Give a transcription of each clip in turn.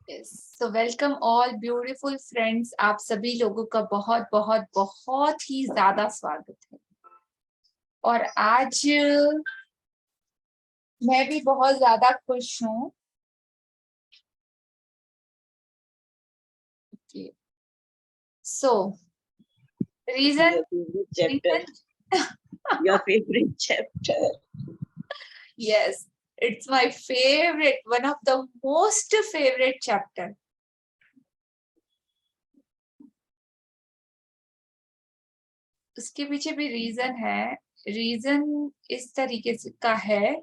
Yes, so welcome all beautiful friends. आप सभी लोगों का बहुत बहुत बहुत ही ज्यादा स्वागत है। और आज मैं भी बहुत ज्यादा खुश हूँ। So reason Your favorite chapter. Your favorite chapter. Yes, it's my favourite, one of the most favourite chapter. उसके पीछे भी रीजन है। रीजन इस तरीके से का है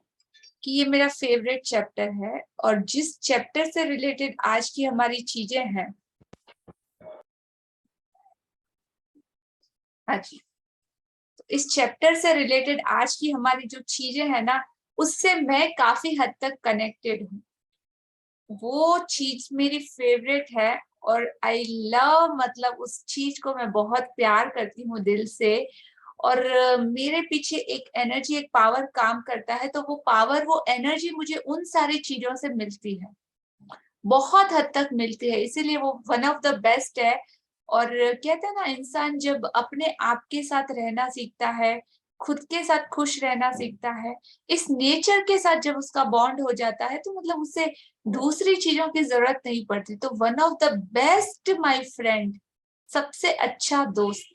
कि ये मेरा फेवरेट चैप्टर है, और जिस चैप्टर से रिलेटेड आज की हमारी चीजें हैं। हाँ जी, तो इस चैप्टर से रिलेटेड आज की हमारी जो चीजें हैं ना, उससे मैं काफी हद तक कनेक्टेड हूँ। वो चीज मेरी फेवरेट है, और आई लव, मतलब उस चीज को मैं बहुत प्यार करती हूँ दिल से। और मेरे पीछे एक एनर्जी, एक पावर काम करता है, तो वो पावर, वो एनर्जी मुझे उन सारी चीजों से मिलती है, बहुत हद तक मिलती है, इसीलिए वो वन ऑफ द बेस्ट है। और कहते हैं ना, इंसान जब अपने आप के साथ रहना सीखता है, खुद के साथ खुश रहना सीखता है, इस नेचर के साथ जब उसका बॉन्ड हो जाता है, तो मतलब उससे दूसरी चीजों की जरूरत नहीं पड़ती। तो one of the best my friend, सबसे अच्छा दोस्त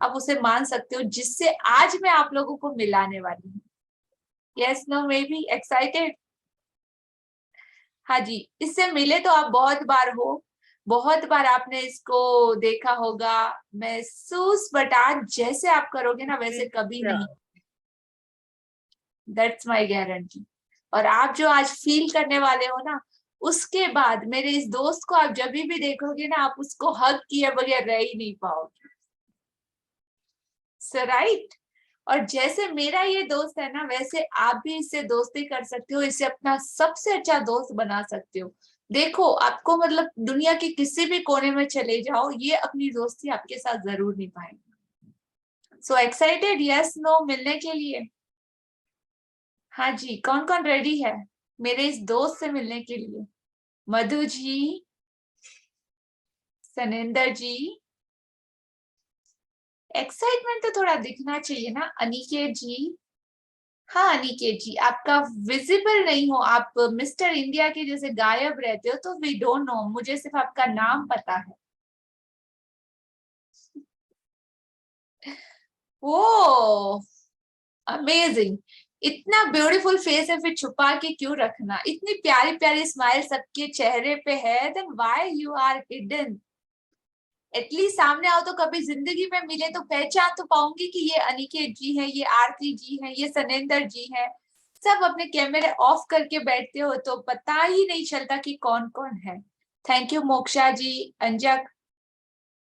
आप उसे मान सकते हो, जिससे आज मैं आप लोगों को मिलाने वाली हूँ। Yes, no, maybe excited. हाँ जी, इससे मिले तो आप बहुत बार हो, बहुत बार आपने इसको देखा होगा महसूस, बट आज जैसे आप करोगे ना, वैसे कभी नहीं। That's my guarantee. और आप जो आज फील करने वाले हो ना, उसके बाद मेरे इस दोस्त को आप जब भी देखोगे ना, आप उसको हग किए बगैर रह ही नहीं पाओगे। सो राइट। और जैसे मेरा ये दोस्त है ना, वैसे आप भी इससे दोस्ती कर सकते हो, इसे अपना सबसे अच्छा दोस्त बना सकते हो। देखो, आपको मतलब दुनिया के किसी भी कोने में चले जाओ, ये अपनी दोस्ती आपके साथ जरूर निभाएंगे। सो एक्साइटेड, यस नो, मिलने के लिए? हाँ जी, कौन कौन रेडी है मेरे इस दोस्त से मिलने के लिए? मधु जी, सनिंदर जी, एक्साइटमेंट तो थोड़ा दिखना चाहिए ना। अनिकेत जी, हाँ अनिकेत जी, आपका विजिबल नहीं हो, आप मिस्टर इंडिया के जैसे गायब रहते हो, तो वी डोंट नो, मुझे सिर्फ आपका नाम पता है। ओ, अमेजिंग। इतना ब्यूटीफुल फेस है, फिर छुपा के क्यों रखना? इतनी प्यारी प्यारी स्माइल सबके चेहरे पे है, then why you are hidden? At least सामने आओ तो कभी जिंदगी में मिले तो पहचान तो पाऊंगी कि ये अनिकेत जी हैं, ये आरती जी हैं, ये सनेंदर जी हैं। सब अपने कैमरे ऑफ करके बैठते हो तो पता ही नहीं चलता कि कौन कौन है। Thank you Moksha ji,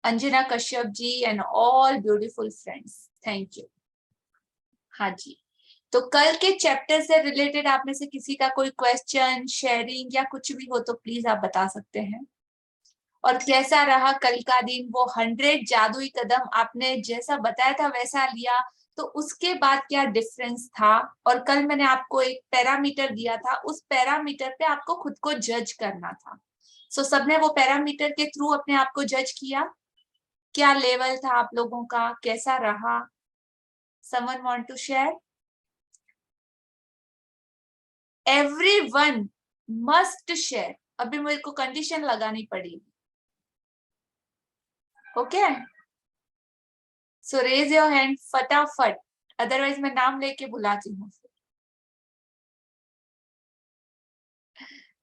Anjana Kashyap ji and all beautiful friends, thank you. हाँ जी, तो कल के चैप्टर से रिलेटेड आप में से किसी का कोई क्वेश्चन, शेयरिंग या कुछ भी हो तो प्लीज आप बता सकते हैं। और कैसा रहा कल का दिन? वो 100 जादुई कदम आपने जैसा बताया था वैसा लिया, तो उसके बाद क्या डिफरेंस था? और कल मैंने आपको एक पैरामीटर दिया था, उस पैरामीटर पे आपको खुद को जज करना था। सो सबने वो पैरामीटर के थ्रू अपने आप को जज किया? क्या लेवल था आप लोगों का, कैसा रहा? Someone want to share? Everyone must share. अभी मेरे को कंडीशन लगानी पड़ेगी, okay? So raise your hand फटाफट, अदरवाइज मैं नाम लेके बुलाती हूँ।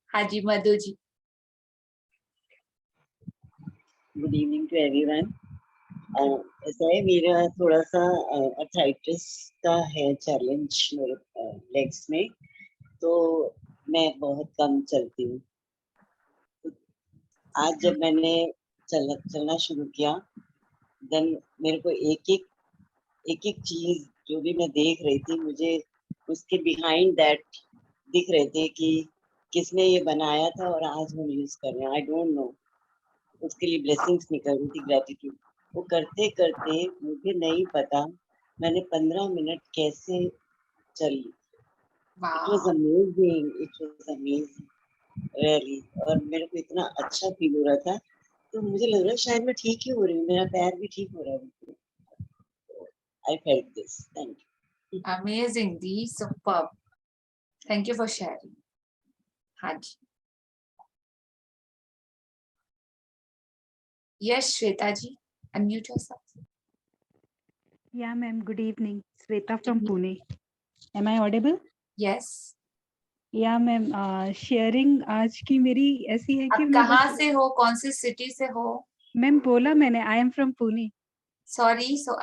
हाँ जी, Madhu ji. Good evening to everyone. ऐसा है, मेरा थोड़ा सा अर्थराइटिस का है चैलेंज मेरे लेग्स में, तो मैं बहुत कम चलती हूँ। तो आज जब मैंने चलना शुरू किया, देन मेरे को एक एक चीज जो भी मैं देख रही थी, मुझे उसके बिहाइंड दैट दिख रहे थे कि किसने ये बनाया था और आज हम यूज कर रहे हैं। आई डोंट नो, उसके लिए ब्लेसिंग्स निकल रही थी, ग्रेटिट्यूड। वो करते करते मुझे नहीं पता मैंने 15 मिनट कैसे चली। इट वाज वाह, amazing, it was amazing. Rally, और मेरे को इतना अच्छा फील हो रहा था, तो मुझे लग रहा है शायद मैं ठीक ही हो रही हूँ, मेरा पैर भी ठीक हो रहा है। I felt this. Thank you. Amazing दी, superb, thank you for sharing. हाँ जी, yes Shweta ji, unmute yourself. Yeah, ma'am. Good evening. Sweta from Pune. Am I audible? Yes, Yeah, ma'am. Sharing आज की मेरी ऐसी है कि आप मैं कहाँ बस से हो, कौन सी सिटी से हो? मैम बोला मैंने I am from Pune. Sorry, so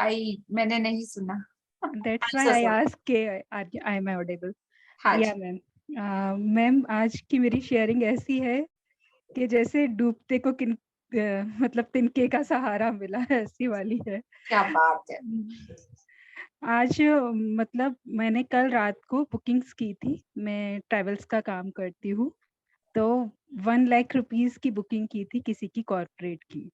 मैंने नहीं सुना। That's I'm why so I sorry. asked के I am audible. हाँ Yeah, जी, मैम. मैम आज की मेरी शेयरिंग ऐसी है कि जैसे डूबते को मतलब तिनके का सहारा मिला है, ऐसी वाली है. क्या बात है। आज मतलब मैंने कल रात को बुकिंग्स की थी. मैं ट्रैवल्स का काम करती हूँ, तो 1 लाख रुपीस की बुकिंग की थी किसी की कॉर्पोरेट की.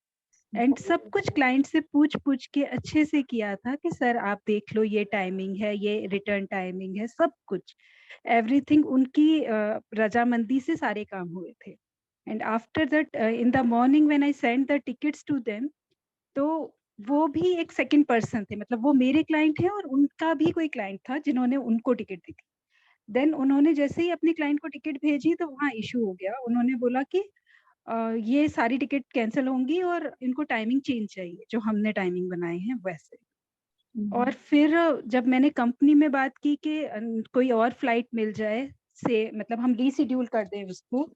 एंड सब कुछ क्लाइंट से पूछ पूछ के अच्छे से किया था कि सर आप देख लो, ये टाइमिंग है, ये रिटर्न टाइमिंग है, सब कुछ एवरीथिंग उनकी रजामंदी से सारे काम हुए थे. And after that in the morning when I send the tickets to them, तो वो भी एक सेकंड पर्सन थे, मतलब वो मेरे क्लाइंट हैं और उनका भी कोई क्लाइंट था जिन्होंने उनको टिकट दी थी. देन उन्होंने जैसे ही अपने क्लाइंट को टिकट भेजी तो वहाँ इशू हो गया. उन्होंने बोला कि ये सारी टिकट कैंसिल होंगी और इनको टाइमिंग चेंज चाहिए, जो हमने टाइमिंग बनाए हैं वैसे. और फिर जब मैंने कंपनी में बात की कि कोई और फ्लाइट मिल जाए, से मतलब हम रीशेड्यूल कर दें उसको,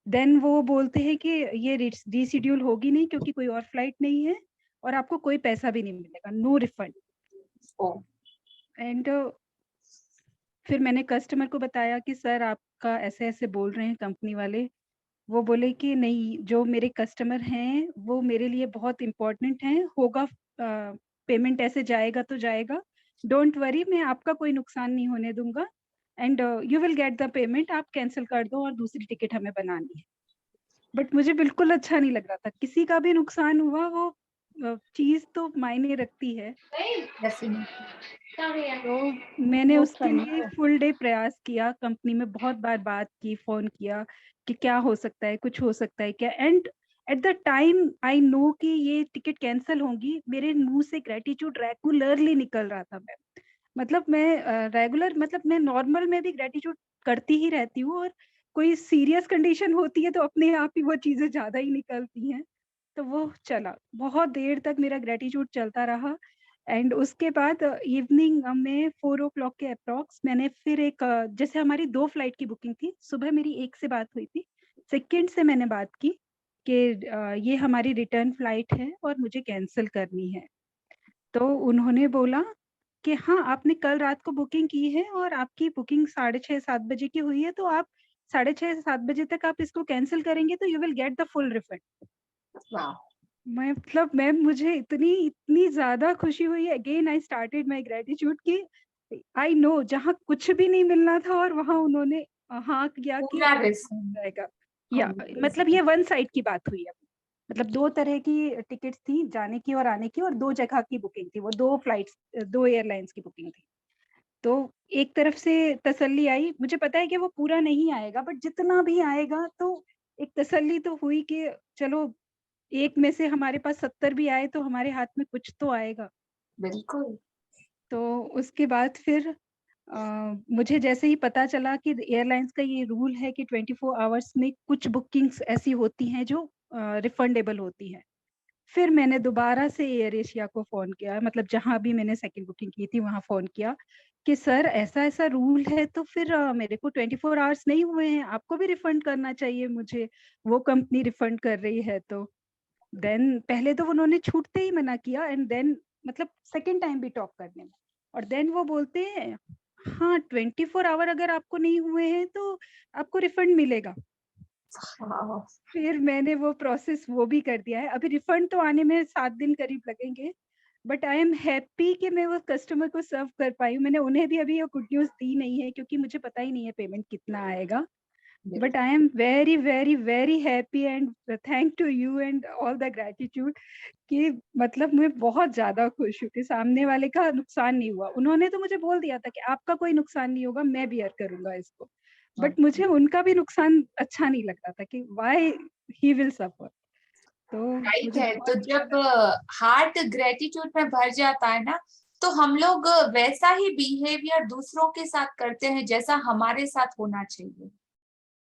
देन वो बोलते हैं कि ये रीशेड्यूल होगी नहीं क्योंकि कोई और फ्लाइट नहीं है और आपको कोई पैसा भी नहीं मिलेगा, नो रिफंड. ओ, एंड फिर मैंने कस्टमर को बताया कि सर आपका ऐसे ऐसे बोल रहे हैं कंपनी वाले. वो बोले कि नहीं, जो मेरे कस्टमर हैं वो मेरे लिए बहुत इम्पोर्टेंट हैं, होगा पेमेंट ऐसे जाएगा तो जाएगा, डोंट वरी, मैं आपका कोई नुकसान नहीं होने दूंगा and you will get the payment, आप कैंसिल कर दो और दूसरी टिकट हमें बनानी है. बट मुझे बिल्कुल अच्छा नहीं लग रहा था. किसी का भी नुकसान हुआ, वो चीज तो मायने रखती है. डेफिनेटली। तो मैंने उसके लिए फुल डे प्रयास किया, कंपनी में बहुत बार बात की, फोन किया कि क्या हो सकता है, कुछ हो सकता है क्या. And at the time I know कि ये टिकट कैंसिल होंगी, मेरे मुंह से ग्रेटिट्यूड रेगुलरली निकल रहा था. मतलब मैं रेगुलर, मतलब मैं नॉर्मल में भी ग्रेटिट्यूड करती ही रहती हूँ, और कोई सीरियस कंडीशन होती है तो अपने आप ही वो चीजें ज्यादा ही निकलती हैं. तो वो चला, बहुत देर तक मेरा ग्रेटिट्यूड चलता रहा. एंड उसके बाद इवनिंग में 4 o'clock के अप्रॉक्स मैंने फिर एक जैसे हमारी 2 फ्लाइट की बुकिंग थी, सुबह मेरी एक से बात हुई थी, सेकंड से मैंने बात की कि ये हमारी रिटर्न फ्लाइट है और मुझे कैंसिल करनी है. तो उन्होंने बोला कि हाँ, आपने कल रात को बुकिंग की है और आपकी बुकिंग 6:30-7 बजे की हुई है, तो आप 6:30-7 बजे तक आप इसको कैंसिल करेंगे तो you will get the full refund. वाह, मैं मतलब मैम, मुझे इतनी इतनी ज्यादा खुशी हुई. Again I started my gratitude कि आई नो जहाँ कुछ भी नहीं मिलना था और वहां उन्होंने हाँ किया कि पूरा रिस्क। जाएगा. या मतलब ये वन साइड की बात हुई. अब मतलब 2 तरह की टिकट्स थी, जाने की और आने की, और 2 जगह की बुकिंग थी, वो 2 फ्लाइट्स, 2 एयरलाइंस की बुकिंग थी. तो एक तरफ से तसल्ली आई, मुझे पता है कि वो पूरा नहीं आएगा, बट जितना भी आएगा तो एक तसल्ली तो हुई कि चलो, एक में से हमारे पास 70 भी आए तो हमारे हाथ में कुछ तो आएगा. बिल्कुल। तो उसके बाद फिर मुझे जैसे ही पता चला कि एयरलाइंस का ये रूल है कि 24 आवर्स में कुछ बुकिंग्स ऐसी होती हैं जो रिफंडेबल होती हैं, फिर मैंने दोबारा से एयर एशिया को फ़ोन किया, मतलब जहाँ भी मैंने सेकंड बुकिंग की थी वहाँ फ़ोन किया कि सर ऐसा-ऐसा रूल है, तो फिर मेरे को 24 आवर्स नहीं हुए हैं, आपको भी रिफंड करना चाहिए मुझे, वो कंपनी रिफंड कर रही है तो. देन पहले तो उन्होंने छूटते ही मना किया, एंड देन मतलब सेकंड टाइम भी टॉक करने में, और देन वो बोलते हैं हाँ, 24 आवर अगर आपको नहीं हुए हैं तो आपको रिफंड मिलेगा. वाह, फिर मैंने वो प्रोसेस वो भी कर दिया है. अभी रिफंड तो आने में 7 दिन करीब लगेंगे, बट आई एम हैप्पी कि मैं वो कस्टमर को सर्व कर पाई हूँ. मैंने उन्हें भी अभी ये गुड न्यूज़ दी नहीं है क्योंकि मुझे पता ही नहीं है पेमेंट कितना आएगा. But I am very very very happy and thank to you and all the gratitude कि मतलब मैं बहुत ज्यादा खुश हूँ कि सामने वाले का नुकसान नहीं हुआ। उन्होंने तो मुझे बोल दिया था कि आपका कोई नुकसान नहीं होगा, मैं बियर करूंगा इसको, बट मुझे उनका भी नुकसान अच्छा नहीं लगता था कि व्हाई ही विल सफर। तो राइट मुझे है। तो बहुत जब हार्ट ग्रेटिट्यूड में भर जाता है ना, तो हम लोग वैसा ही बिहेवियर दूसरों के साथ करते हैं जैसा हमारे साथ होना चाहिए।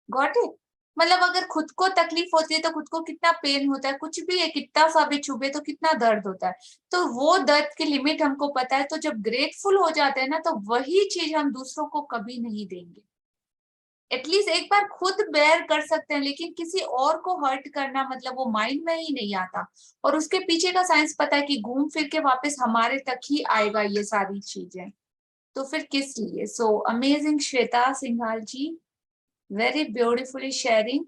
Got it? मतलब अगर खुद को तकलीफ होती है तो खुद को कितना पेन होता है, कुछ भी है, कितना सा भी चुभे तो कितना दर्द होता है। तो वो दर्द की लिमिट हमको पता है, तो जब ग्रेटफुल हो जाते हैं ना, तो वही चीज हम दूसरों को कभी नहीं देंगे। एटलीस्ट एक बार खुद बेयर कर सकते हैं, लेकिन किसी और को हर्ट करना मतलब वो माइंड में ही नहीं आता। और उसके पीछे का साइंस पता है कि घूम फिर के वापस हमारे तक ही आएगा ये सारी चीजें, तो फिर किस लिए। So amazing Shweta Singhal ji, very beautifully sharing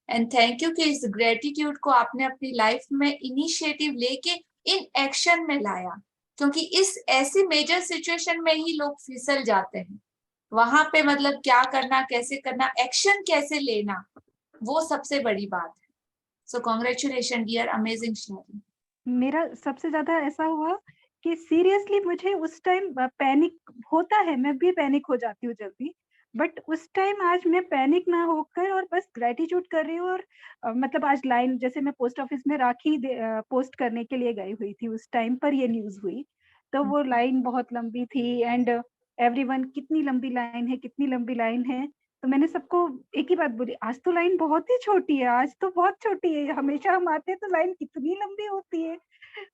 and thank you कि इस ग्रेटिट्यूड को आपने अपनी लाइफ में इनिशिएटिव लेके इन एक्शन में लाया, क्योंकि इस ऐसी मेजर सिचुएशन में ही लोग फिसल जाते हैं। वहां पे मतलब क्या करना, कैसे करना, एक्शन कैसे लेना, वो सबसे बड़ी बात है। So congratulation dear, amazing sharing. मेरा सबसे ज्यादा ऐसा हुआ कि सीरियसली मुझे उस टाइम पैनिक होता है, मैं भी पैनिक हो जाती हूँ जल्दी, बट उस टाइम आज मैं पैनिक ना होकर और बस ग्रेटिट्यूड कर रही हूँ। और मतलब आज लाइन, जैसे मैं पोस्ट ऑफिस में राखी पोस्ट करने के लिए गई हुई थी, उस टाइम पर ये न्यूज हुई, तो वो लाइन बहुत लंबी थी एंड एवरीवन, कितनी लंबी लाइन है, कितनी लंबी लाइन है। तो मैंने सबको एक ही बात बोली, आज तो लाइन बहुत ही छोटी है, आज तो बहुत छोटी है, हमेशा हम आते हैं तो लाइन कितनी लंबी होती है।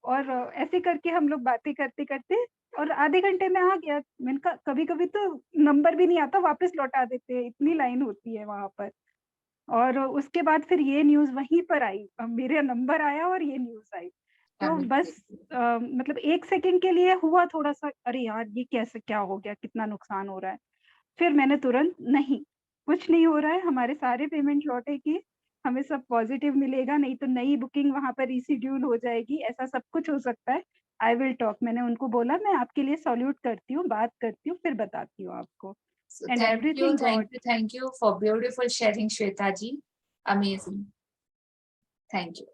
और ऐसे करके हम लोग बातें करते करते और आधे घंटे में आ गया। मैंने कहा कभी कभी तो नंबर भी नहीं आता, वापस लौटा देते हैं, इतनी लाइन होती है वहां पर। और उसके बाद फिर ये न्यूज वहीं पर आई, मेरा नंबर आया और ये न्यूज आई। तो बस मतलब एक सेकंड के लिए हुआ थोड़ा सा, अरे यार ये कैसे, क्या हो गया, कितना नुकसान हो रहा है। फिर मैंने तुरंत, नहीं कुछ नहीं हो रहा है, हमारे सारे पेमेंट लौटेगी, हमें सब पॉजिटिव मिलेगा, नहीं तो नई बुकिंग वहां पर रिशेड्यूल हो जाएगी, ऐसा सब कुछ हो सकता है। आई विल टॉक, मैंने उनको बोला मैं आपके लिए सॉल्यूट करती हूँ, बात करती हूँ, फिर बताती हूँ आपको। So and thank you, everything God. thank you for beautiful sharing, Shweta ji. Amazing. Thank you.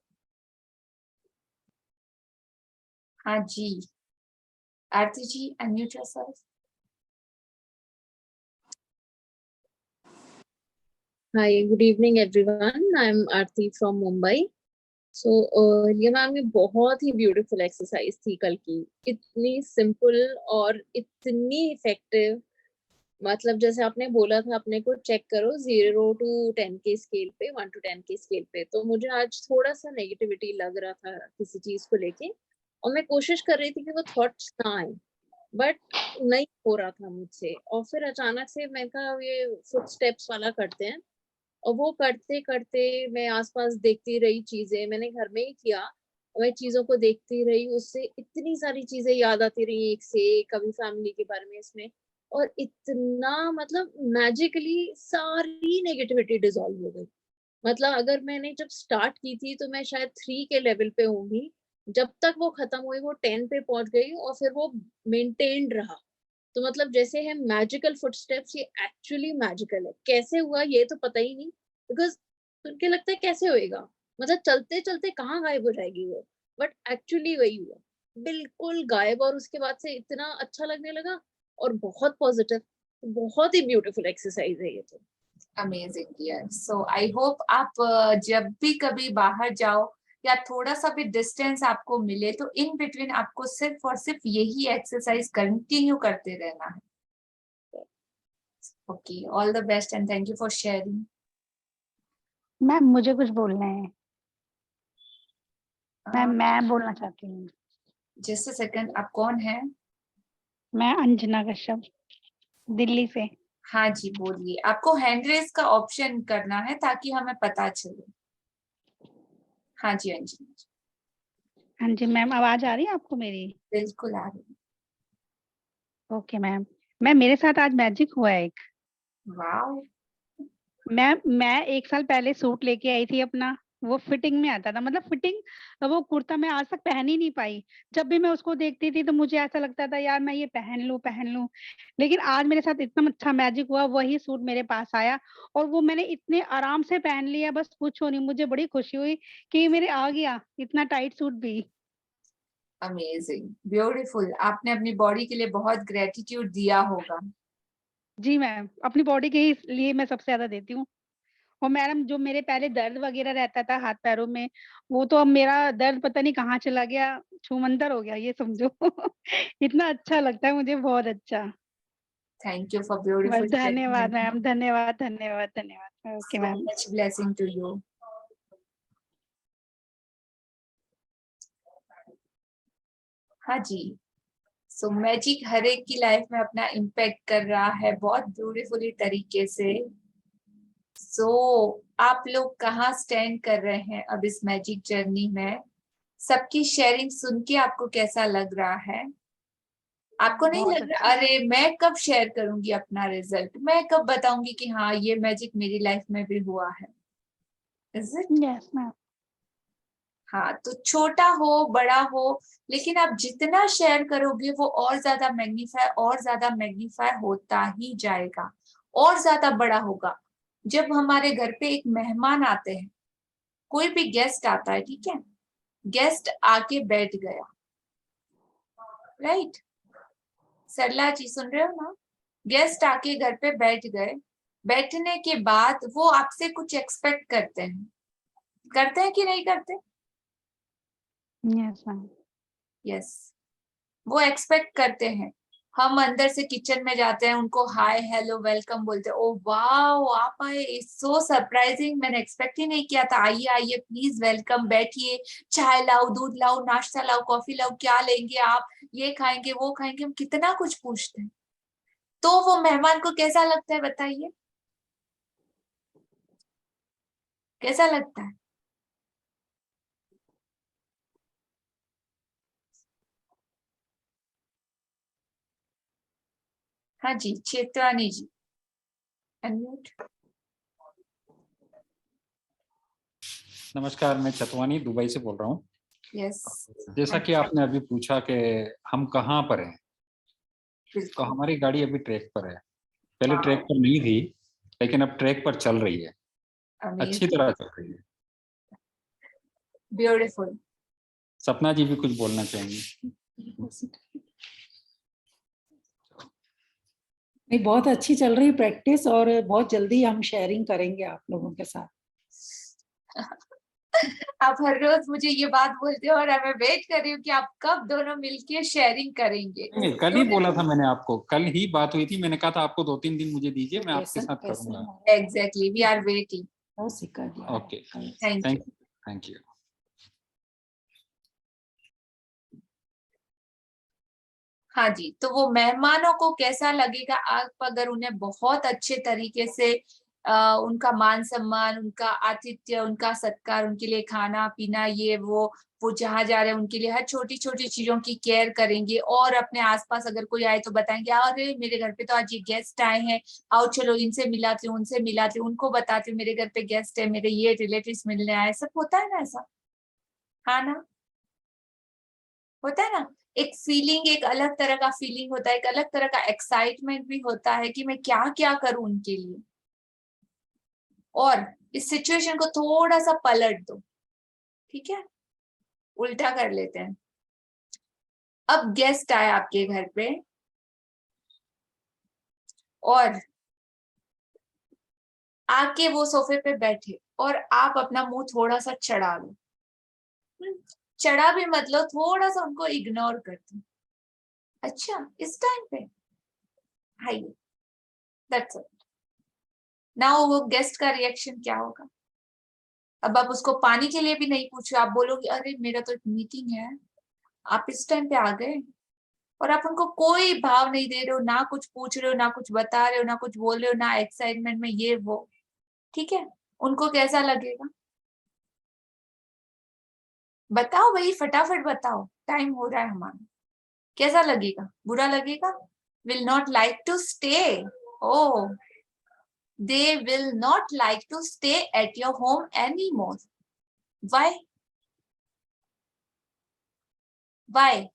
हाँ जी, आरती जी, unmute yourself. Hi, good evening everyone. I'm Aarti from Mumbai. So ये मैम ये बहुत ही ब्यूटीफुल एक्सरसाइज थी कल की, इतनी सिंपल और इतनी इफेक्टिव। मतलब जैसे आपने बोला था अपने को चेक करो 0 to 10 के स्केल पे, 1 to 10 के स्केल पे, तो मुझे आज थोड़ा सा नेगेटिविटी लग रहा था किसी चीज को लेके, और मैं कोशिश कर रही थी कि वो थॉट्स ना आए, बट नहीं हो रहा था मुझसे। और फिर अचानक से मैं कहा ये फुट स्टेप्स वाला करते हैं, और वो करते करते मैं आसपास देखती रही चीजें, मैंने घर में ही किया, और मैं चीजों को देखती रही, उससे इतनी सारी चीजें याद आती रही एक से एक, कभी फैमिली के बारे में इसमें, और इतना मतलब मैजिकली सारी नेगेटिविटी डिसॉल्व हो गई। मतलब अगर मैंने जब स्टार्ट की थी तो मैं शायद 3 के लेवल पे होंगी, जब तक वो खत्म हुई वो 10 पे पहुंच गई, और फिर वो मेंटेन्ड रहा। तो मतलब जैसे है मैजिकल फुटस्टेप्स, ये एक्चुअली मैजिकल है। कैसे हुआ ये तो पता ही नहीं, बिकॉज उनके लगता है कैसे होएगा, मतलब चलते चलते कहाँ गायब हो जाएगी वो, बट एक्चुअली वही हुआ, बिल्कुल गायब। और उसके बाद से इतना अच्छा लगने लगा और बहुत पॉजिटिव, बहुत ही ब्यूटीफुल एक्सरसाइज है ये तो। Amazing dear. So I hope आप जब भी कभी बाहर जाओ या थोड़ा सा भी डिस्टेंस आपको मिले, तो इन बिटवीन आपको सिर्फ और सिर्फ यही एक्सरसाइज कंटिन्यू करते रहना है। Okay, all the best and thank you for sharing. Ma'am मुझे कुछ बोलना है। मैं बोलना चाहती हूँ। जस्ट अ सेकंड, आप कौन है? मैं अंजना कश्यप, दिल्ली से। हाँ जी बोलिए। आपको हैंड रेज का ऑप्शन करना है ताकि हमें पता चले। हाँ जी अंजना जी, हाँ जी मैम, आवाज आ रही है आपको मेरी? बिल्कुल आ रही है। Okay ma'am. मैम मेरे साथ आज मैजिक हुआ है एक। वाओ। मैम मैं 1 साल पहले सूट लेके आई थी अपना, वो फिटिंग में आता था, मतलब फिटिंग वो कुर्ता मैं आज तक पहन ही नहीं पाई। जब भी मैं उसको देखती थी तो मुझे ऐसा लगता था यार मैं ये पहन लूं, लेकिन आज मेरे साथ इतना अच्छा मैजिक हुआ, वही सूट मेरे पास आया और वो मैंने इतने आराम से पहन लिया, बस पूछो नहीं। मुझे बड़ी खुशी हुई कि मेरे आ गया इतना टाइट सूट भी। Amazing, beautiful. आपने अपनी बॉडी के लिए बहुत ग्रेटिट्यूड दिया होगा। जी मैम, अपनी बॉडी के ही लिए मैं सबसे ज्यादा देती हूँ। और मैडम जो मेरे पहले दर्द वगैरह रहता था हाथ पैरों में, वो तो अब मेरा दर्द पता नहीं कहाँ चला गया, छूमंतर हो गया ये समझो। इतना अच्छा लगता है मुझे, बहुत अच्छा। थैंक यू फॉर बस ब्यूटीफुल धन्यवाद शेयरिंग। मैम, धन्यवाद धन्यवाद धन्यवाद। Okay So ma'am. much blessing to you. हाँ जी, सो मैजिक हर एक की लाइफ में अपना इम्पैक्ट कर रहा है बहुत ब्यूटीफुली तरीके से। सो आप लोग कहाँ स्टैंड कर रहे हैं अब इस मैजिक जर्नी में? सबकी शेयरिंग सुन के आपको कैसा लग रहा है? आपको नहीं बहुत लग रहा अच्छा। अरे मैं कब शेयर करूंगी अपना रिजल्ट, मैं कब बताऊंगी कि हाँ ये मैजिक मेरी लाइफ में भी हुआ है? Is it? Yes ma'am. हाँ, तो छोटा हो बड़ा हो, लेकिन आप जितना शेयर करोगे वो और ज्यादा मैग्नीफाई होता ही जाएगा, और ज्यादा बड़ा होगा। जब हमारे घर पे एक मेहमान आते हैं, कोई भी गेस्ट आता है, ठीक है, गेस्ट आके बैठ गया, राइट? सरला जी सुन रहे हो ना? गेस्ट आके घर पे बैठ गए, बैठने के बाद वो आपसे कुछ एक्सपेक्ट करते हैं कि नहीं करते? Yes ma'am. यस, वो एक्सपेक्ट करते हैं। हम अंदर से किचन में जाते हैं, उनको हाय हेलो वेलकम बोलते हैं। ओ वाओ आप आए, इट्स सो सरप्राइजिंग, मैंने एक्सपेक्ट ही नहीं किया था। आइए आइए प्लीज वेलकम, बैठिए, चाय लाओ, दूध लाओ, नाश्ता लाओ, कॉफी लाओ, क्या लेंगे आप, ये खाएंगे वो खाएंगे, हम कितना कुछ पूछते हैं। तो वो मेहमान को कैसा लगता है बताइए? कैसा लगता है? हाँ जी, चेतवानी जी अनम्यूट। नमस्कार, मैं चतवानी दुबई से बोल रहा हूँ। यस, जैसा कि आपने अभी पूछा कि हम कहाँ पर हैं, तो बिल्कुल। हमारी गाड़ी अभी ट्रैक पर है। पहले हाँ, ट्रैक पर नहीं थी, लेकिन अब ट्रैक पर चल रही है, अच्छी अमेजिंग, तरह चल रही है। ब्यूटीफुल। सपना जी भी कुछ बोलना चाहेंगे? नहीं, बहुत अच्छी चल रही प्रैक्टिस और बहुत जल्दी हम शेयरिंग करेंगे आप लोगों के साथ। आप हर रोज मुझे ये बात बोलते हो और मैं वेट कर रही हूँ कि आप कब दोनों मिलके शेयरिंग करेंगे। नहीं, कल ही बोला था मैंने आपको, कल ही बात हुई थी। मैंने कहा था आपको 2-3 दिन मुझे दीजिए, मैं आपके साथ करूंगा। Exactly, we are waiting. Okay, thank you. Thank you. हाँ जी, तो वो मेहमानों को कैसा लगेगा आप अगर उन्हें बहुत अच्छे तरीके से उनका मान सम्मान, उनका आतिथ्य, उनका सत्कार, उनके लिए खाना पीना, ये वो जहाँ जा रहे हैं उनके लिए हर छोटी छोटी चीजों की केयर करेंगे, और अपने आसपास अगर कोई आए तो बताएंगे अरे मेरे घर पे तो आज ये गेस्ट आए हैं, आओ चलो इनसे मिलाती हूँ, उनसे मिलाती हूँ, उनको बताती हूँ मेरे घर पे गेस्ट है, मेरे ये रिलेटिव्स मिलने आए। सब होता है ना ऐसा? हाँ ना, होता है ना? एक फीलिंग, एक अलग तरह का फीलिंग होता है, एक अलग तरह का एक्साइटमेंट भी होता है कि मैं क्या क्या करूं उनके लिए। और इस सिचुएशन को थोड़ा सा पलट दो, ठीक है, उल्टा कर लेते हैं। अब गेस्ट आए आपके घर पे और आके वो सोफे पे बैठे और आप अपना मुंह थोड़ा सा चढ़ा लो, चढ़ा भी मतलब थोड़ा सा उनको इग्नोर कर दो। अच्छा इस टाइम पे आइए, दैट्स इट। नाउ वो गेस्ट का रिएक्शन क्या होगा? अब आप उसको पानी के लिए भी नहीं पूछो, आप बोलोगे अरे मेरा तो एक मीटिंग है, आप इस टाइम पे आ गए, और आप उनको कोई भाव नहीं दे रहे हो, ना कुछ पूछ रहे हो, ना कुछ बता रहे हो, ना कुछ बोल रहे हो, ना एक्साइटमेंट में ये वो, ठीक है, उनको कैसा लगेगा? बताओ भाई, फटाफट बताओ, टाइम हो रहा है हमारा। कैसा लगेगा? बुरा लगेगा? Will not like to stay. Oh, they will not like to stay at your home anymore. Why why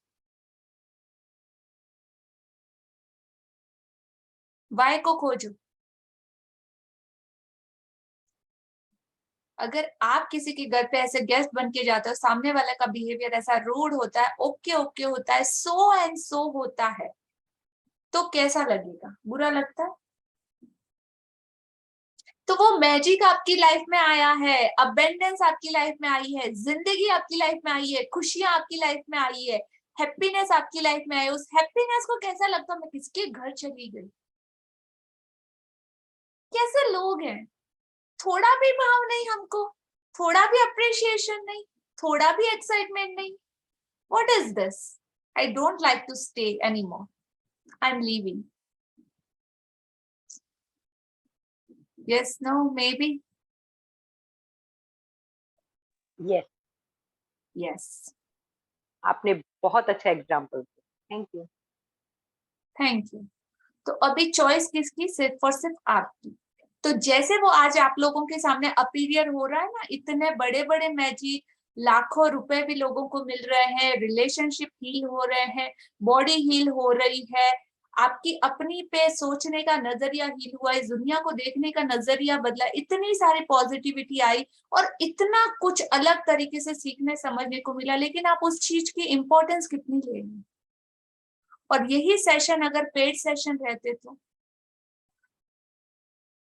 why को खोजो। अगर आप किसी के घर पे ऐसे गेस्ट बन के जाते हो, सामने वाले का बिहेवियर ऐसा रूड होता है, ओके ओके होता है, सो एंड सो होता है, तो कैसा लगेगा? बुरा लगता है। तो वो मैजिक आपकी लाइफ में आया है, अबेंडेंस आपकी लाइफ में आई है, जिंदगी आपकी लाइफ में आई है, खुशियां आपकी लाइफ में आई है, हैप्पीनेस आपकी लाइफ में आई। उस हैप्पीनेस को कैसा लगता, मैं किसके घर चली गई? कैसे लोग हैं? थोड़ा भी भाव नहीं हमको, थोड़ा भी अप्रिशिएशन नहीं, थोड़ा भी एक्साइटमेंट नहीं। What is this? I don't like to stay anymore, I am leaving. Yes, no, maybe? Yes, yes. आपने बहुत अच्छा एग्जाम्पल दिया, थैंक यू। Thank you. तो अभी चॉइस किसकी? सिर्फ और सिर्फ आपकी। तो जैसे वो आज आप लोगों के सामने अपीरियर हो रहा है ना, इतने बड़े बड़े मैजिक, लाखों रुपए भी लोगों को मिल रहे हैं, रिलेशनशिप हील हो रहे हैं, बॉडी हील हो रही है, आपकी अपनी पे सोचने का नजरिया हील हुआ, इस दुनिया को देखने का नजरिया बदला, इतनी सारी पॉजिटिविटी आई और इतना कुछ अलग तरीके से सीखने समझने को मिला, लेकिन आप उस चीज की इंपॉर्टेंस कितनी ले रहे हैं? और यही सेशन अगर पेड सेशन रहते तो,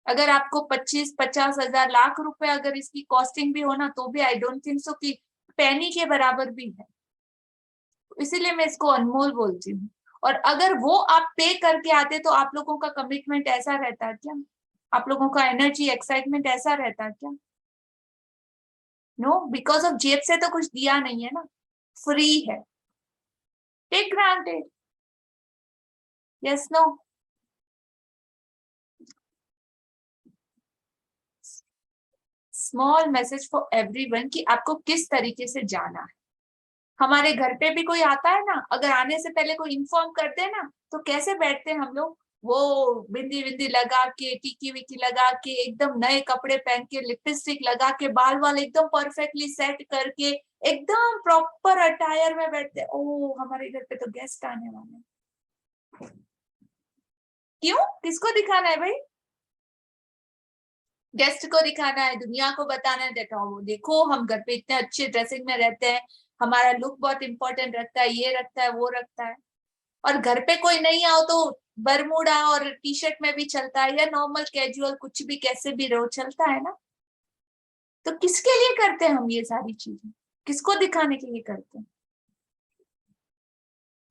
अगर आपको 25-50 हजार लाख रुपए अगर इसकी कॉस्टिंग भी होना, तो भी आई डोंट थिंक सो कि पैनी के बराबर भी है। इसीलिए मैं इसको अनमोल बोलती हूँ। और अगर वो आप पे करके आते तो आप लोगों का कमिटमेंट ऐसा रहता क्या? आप लोगों का एनर्जी, एक्साइटमेंट ऐसा रहता क्या? नो, बिकॉज ऑफ जेब से तो कुछ दिया नहीं है ना, फ्री है। Take granted. Yes, no? Small message for everyone कि आपको किस तरीके से जाना है। हमारे घर पे भी कोई आता है ना, अगर आने से पहले कोई इन्फॉर्म करते हैं ना, तो कैसे बैठते हैं हम लोग? वो बिंदी बिंदी लगा के, टिकी विकी लगा के, एकदम नए कपड़े पहन के, लिपस्टिक लगा के, बाल वाल एकदम परफेक्टली सेट करके, एकदम प्रॉपर अटायर में बैठते हैं। ओह, हमारे घर पे तो गेस्ट आने वाले हैं। क्यों? किसको दिखाना है भाई? गेस्ट को दिखाना है, दुनिया को बताना है, देखो हम घर पे इतने अच्छे ड्रेसिंग में रहते हैं, हमारा लुक बहुत इंपॉर्टेंट रखता है, ये रखता है, वो रखता है। और घर पे कोई नहीं आओ तो बरमूडा और टी शर्ट में भी चलता है, या नॉर्मल कैजुअल कुछ भी, कैसे भी रहो, चलता है ना। तो किसके लिए करते हैं हम ये सारी चीजें? किसको दिखाने के लिए करते हैं?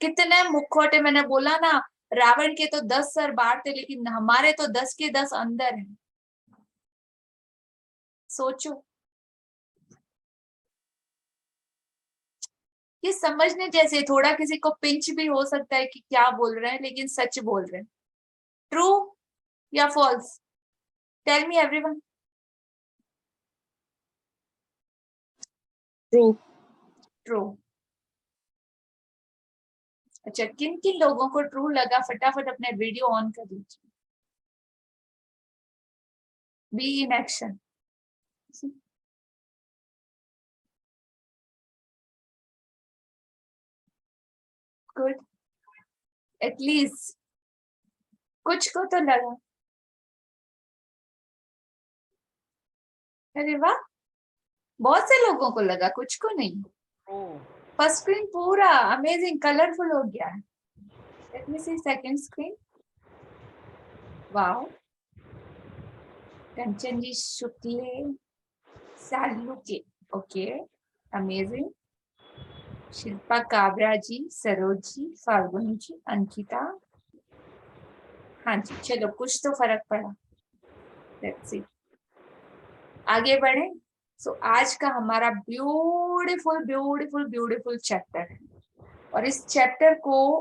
कितने मुखौटे, मैंने बोला ना, रावण के तो 10 सर बाहर थे, लेकिन हमारे तो 10 के 10 अंदर हैं। सोचो, ये समझने जैसे, थोड़ा किसी को पिंच भी हो सकता है कि क्या बोल रहे हैं, लेकिन सच बोल रहे हैं। ट्रू या false? Tell me everyone. True. True. अच्छा, किन किन लोगों को ट्रू लगा, फटाफट अपने वीडियो ऑन कर लीजिए। Be in action. Good, at least कुछ को तो लगा। अरे वाह, बहुत से लोगों को लगा, कुछ को नहीं। फर्स्ट स्क्रीन पूरा अमेजिंग कलरफुल हो गया है। लेट मी सी सेकंड स्क्रीन। वाओ, कंचन जी शुक्ले, सालुके, ओके, अमेजिंग। शिल्पा काबरा जी, सरोज जी, फाल्गुनी जी, अंकिता। हाँ जी, चलो कुछ तो फर्क पड़ा। लेट्स सी, आगे बढ़े। सो आज का हमारा ब्यूटीफुल ब्यूटीफुल ब्यूटीफुल चैप्टर है, और इस चैप्टर को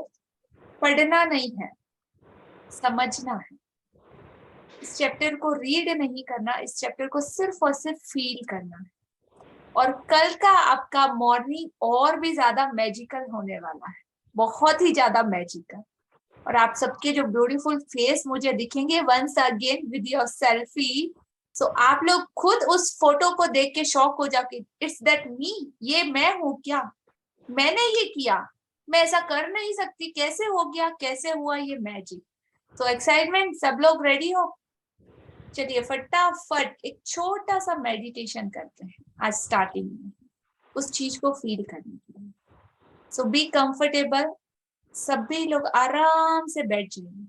पढ़ना नहीं है, समझना है। इस चैप्टर को रीड नहीं करना, इस चैप्टर को सिर्फ और सिर्फ फील करना है। और कल का आपका मॉर्निंग और भी ज्यादा मैजिकल होने वाला है, बहुत ही ज्यादा मैजिकल। और आप सबके जो ब्यूटीफुल फेस मुझे दिखेंगे once again with your selfie, so आप लोग खुद उस फोटो को देख के शॉक हो जाओगे, इट्स दैट मी, ये मैं हूं क्या, मैंने ये किया, मैं ऐसा कर नहीं सकती, कैसे हो गया, कैसे हुआ ये मैजिक। तो एक्साइटमेंट, सब लोग रेडी हो? चलिए फटाफट एक छोटा सा मेडिटेशन करते हैं आज स्टार्टिंग में, उस चीज को फील करने के लिए। सो बी कंफर्टेबल, सभी लोग आराम से बैठ जाइए।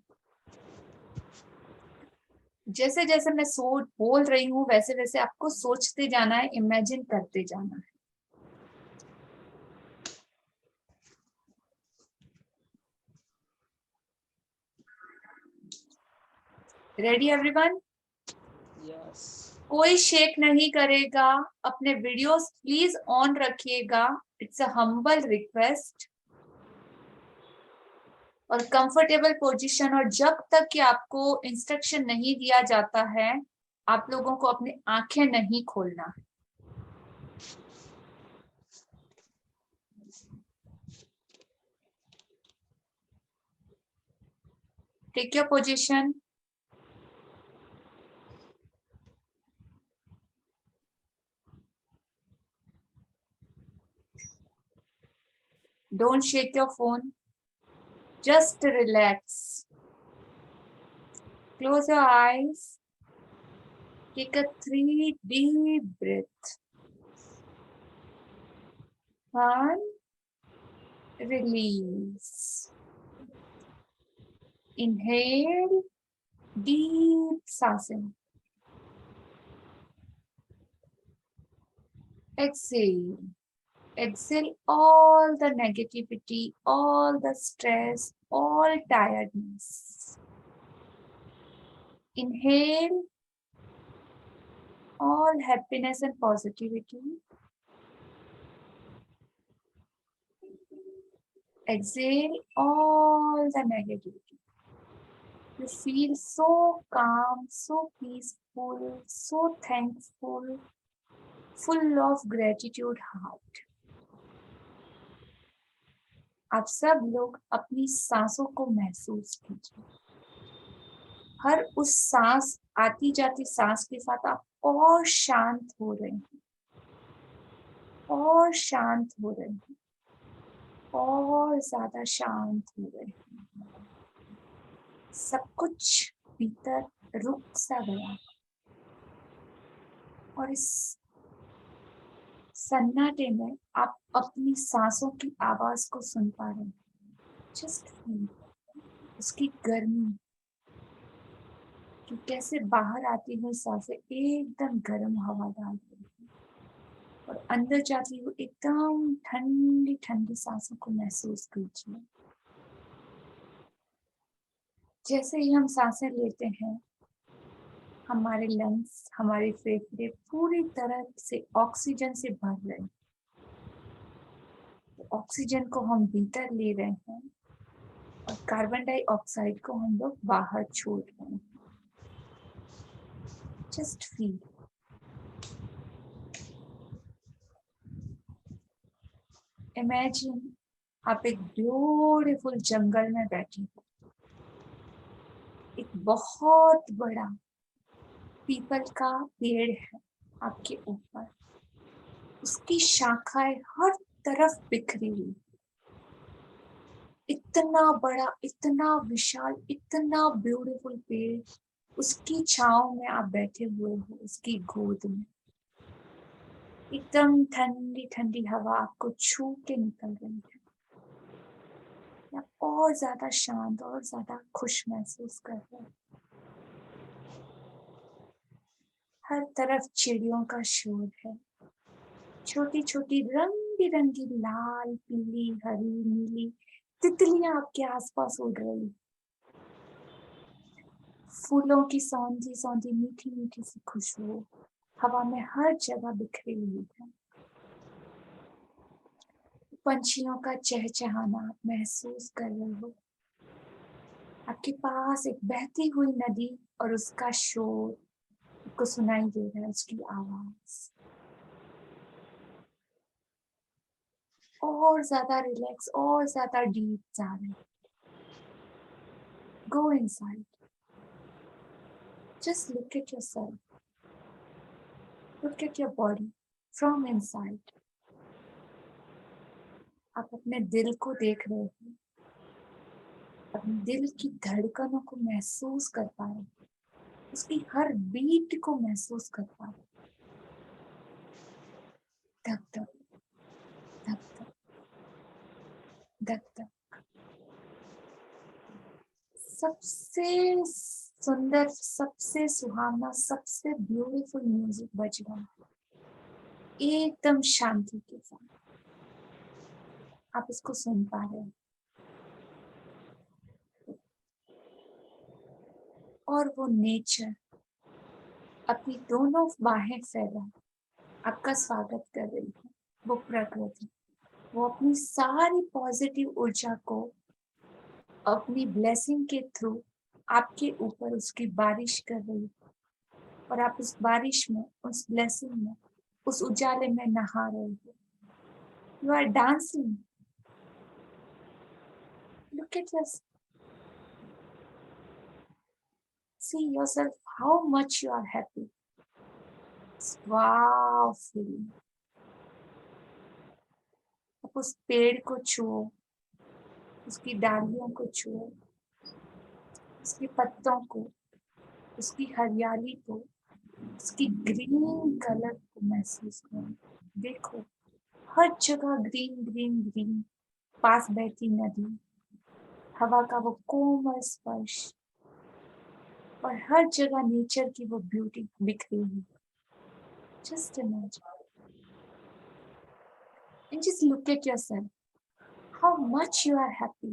जैसे जैसे मैं सोच बोल रही हूँ वैसे वैसे आपको सोचते जाना है, इमेजिन करते जाना है। Ready everyone? यस। कोई शेक नहीं करेगा, अपने वीडियोस प्लीज ऑन रखिएगा, इट्स अ हम्बल रिक्वेस्ट। और कंफर्टेबल पोजीशन, और जब तक कि आपको इंस्ट्रक्शन नहीं दिया जाता है आप लोगों को अपनी आंखें नहीं खोलना है। Take your position. Don't shake your phone. Just relax. Close your eyes. Take a 3 deep breath. And release. Inhale. Deep सांसें. Exhale. Exhale all the negativity, all the stress, all tiredness. Inhale all happiness and positivity. Exhale all the negativity. You feel so calm, so peaceful, so thankful, full of gratitude heart. आप सब लोग अपनी सांसों को महसूस कीजिए। हर उस सांस, आती जाती सांस के साथ आप और शांत हो रहे हैं, और शांत हो रहे हैं, और ज्यादा शांत हो रहे हैं। सब कुछ भीतर रुक सा गया और इस सन्नाटे में आप अपनी सांसों की आवाज को सुन पा रहे हैं। जस्ट फील उसकी गर्मी, कि कैसे बाहर आती हुई सांसें एकदम गर्म हवा डाल रही है और अंदर जाती हुई एकदम ठंडी ठंडी सांसों को महसूस कीजिए। जैसे ही हम सांसें लेते हैं हमारे लंग्स, हमारे फेफड़े पूरी तरह से ऑक्सीजन से भर रहे हैं। तो ऑक्सीजन को हम भीतर ले रहे हैं और कार्बन डाइऑक्साइड को हम लोग बाहर छोड़ रहे हैं। Just feel. इमेजिन आप एक ब्यूटीफुल जंगल में बैठे हो, एक बहुत बड़ा पीपल का पेड़ है आपके ऊपर, उसकी शाखाएं हर तरफ बिखरी हुई, इतना बड़ा, इतना विशाल, इतना ब्यूटीफुल पेड़, उसकी छांव में आप बैठे हुए हो, उसकी गोद में। एकदम ठंडी ठंडी हवा आपको छू के निकल रही है। आप और ज्यादा शांत और ज्यादा खुश महसूस कर रहे हैं। हर तरफ चिड़ियों का शोर है, छोटी छोटी रंग बिरंगी लाल, पीली, हरी, नीली तितलियां आपके आसपास उड़ रही। फूलों की सौंधी सौंधी मीठी मीठी सी खुशबू हवा में हर जगह बिखरी हुई है। पंछियों का चहचहाना आप महसूस कर रहे हो। आपके पास एक बहती हुई नदी और उसका शोर आपको सुनाई दे रहा है, उसकी आवाज। और ज्यादा रिलैक्स और ज्यादा डीप जा रहे हैं। Go inside. Just look at yourself. Look at your body from inside. आप अपने दिल को देख रहे हो, अपने दिल की धड़कनों को महसूस कर पा रहे हो, उसकी हर बीट को महसूस कर पा रहे हो। धक धक धक धक धक धक। सबसे सुंदर, सबसे सुहावना, सबसे ब्यूटीफुल म्यूजिक बज रहा है एकदम शांति के साथ। आप इसको सुन पा रहे हैं और वो नेचर अपनी दोनों बाहें फैला आपका स्वागत कर रही है। वो प्रकृति, वो अपनी सारी पॉजिटिव ऊर्जा को अपनी ब्लेसिंग के थ्रू आपके ऊपर उसकी बारिश कर रही है और आप उस बारिश में, उस ब्लेसिंग में, उस उजाले में नहा रहे हो। You are dancing. Look at this, see yourself how much you are happy. Wow feeling. आप उस पेड़ को छुओ, उसकी डालियों को छुओ, उसके पत्तों को, उसकी हरियाली को, उसकी ग्रीन कलर को महसूस करो। देखो हर जगह ग्रीन ग्रीन ग्रीन, पास बहती नदी, हवा का वो कोमल स्पर्श और हर जगह नेचर की वो ब्यूटी बिखरी हुई। Just imagine and just look at yourself, how much you are happy.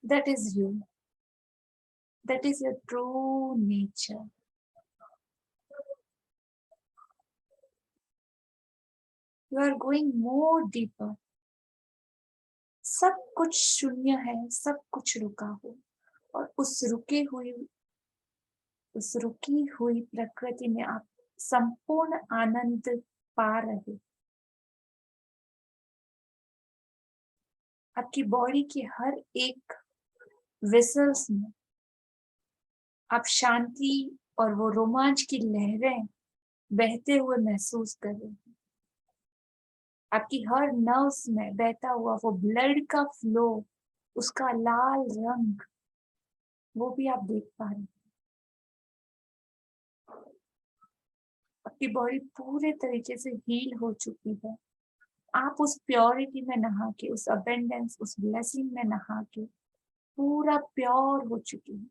That is you. That is your true nature. You are going more deeper. सब कुछ शून्य है, सब कुछ रुका हो और उस रुकी हुई प्रकृति में आप संपूर्ण आनंद पा रहे। आपकी बॉडी के हर एक वेसल्स में आप शांति और वो रोमांच की लहरें बहते हुए महसूस कर रहे हैं। आपकी हर नर्व्स में बहता हुआ वो ब्लड का फ्लो, उसका लाल रंग, वो भी आप देख पा रहे हैं। आपकी बॉडी पूरे तरीके से हील हो चुकी है। आप उस प्योरिटी में नहा के, उस अबेंडेंस, उस ब्लेसिंग में नहा के पूरा प्योर हो चुकी है,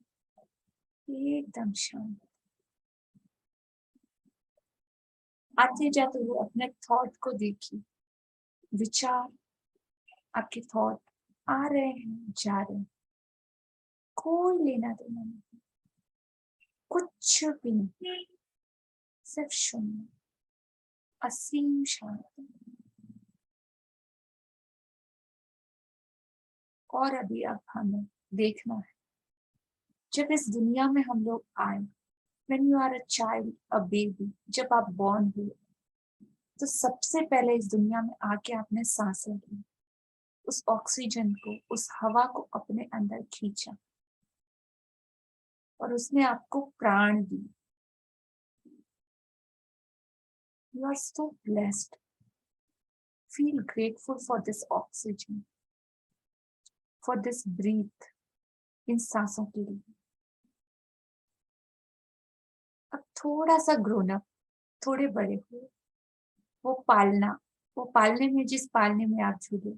एकदम शांत। आते जाते हुए अपने थॉट को देखिए, विचार, आपके थॉट आ रहे हैं, जा रहे हैं, कोई लेना देना नहीं, कुछ भी नहीं, सिर्फ शून्य, असीम शांति। और अभी अब हमें देखना है, जब इस दुनिया में हम लोग आए, when you are a child, a baby, जब आप born हुए, तो सबसे पहले इस दुनिया में आके आपने सांसें ली, उस ऑक्सीजन को, उस हवा को अपने अंदर खींचा और उसने आपको प्राण दी। You are so blessed. Feel grateful for this oxygen, for this breath, इन सांसों के लिए। अब थोड़ा सा ग्रोन अप, थोड़े बड़े हुए, वो पालने में, जिस पालने में आप झूले,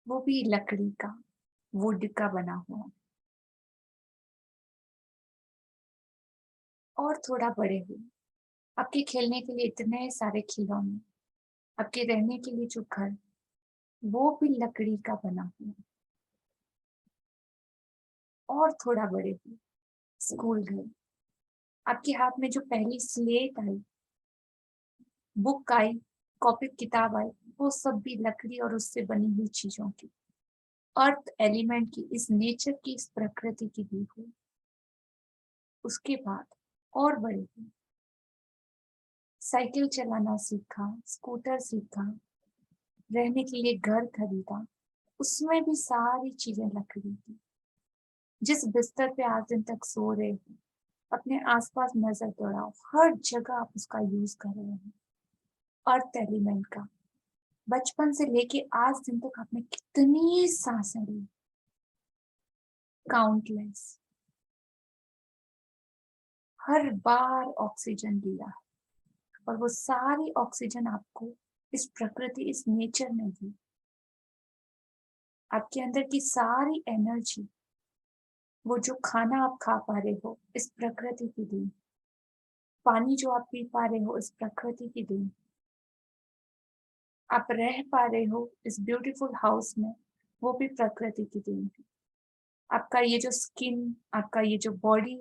वो भी लकड़ी का, वुड का बना हुआ। और थोड़ा बड़े हुए, आपके खेलने के लिए इतने सारे खिलौने, आपके रहने के लिए जो घर, वो भी लकड़ी का बना हुआ। और थोड़ा बड़े हुए, स्कूल गए, आपके हाथ में जो पहली स्लेट आई, बुक आई, कॉपी किताब आई, वो सब भी लकड़ी और उससे बनी हुई चीजों की, अर्थ एलिमेंट की, इस नेचर की, इस प्रकृति की दी हुई। उसके बाद और बड़े हुए, साइकिल चलाना सीखा, स्कूटर सीखा, रहने के लिए घर खरीदा, उसमें भी सारी चीजें लकड़ी की। जिस बिस्तर पे आज दिन तक सो रहे हो, अपने आसपास नजर दौड़ाओ, हर जगह आप उसका यूज कर रहे हैं। अर्थ एलिमेंट का बचपन से लेके आज दिन तक आपने कितनी सांसें ली, काउंटलेस। हर बार ऑक्सीजन लिया और वो सारी ऑक्सीजन आपको इस प्रकृति, इस नेचर ने दी। आपके अंदर की सारी एनर्जी, वो जो खाना आप खा पा रहे हो, इस प्रकृति की देन। पानी जो आप पी पा रहे हो, इस प्रकृति की देन। आप रह पा रहे हो इस ब्यूटीफुल हाउस में, वो भी प्रकृति की देन है। आपका ये जो स्किन, आपका ये जो बॉडी,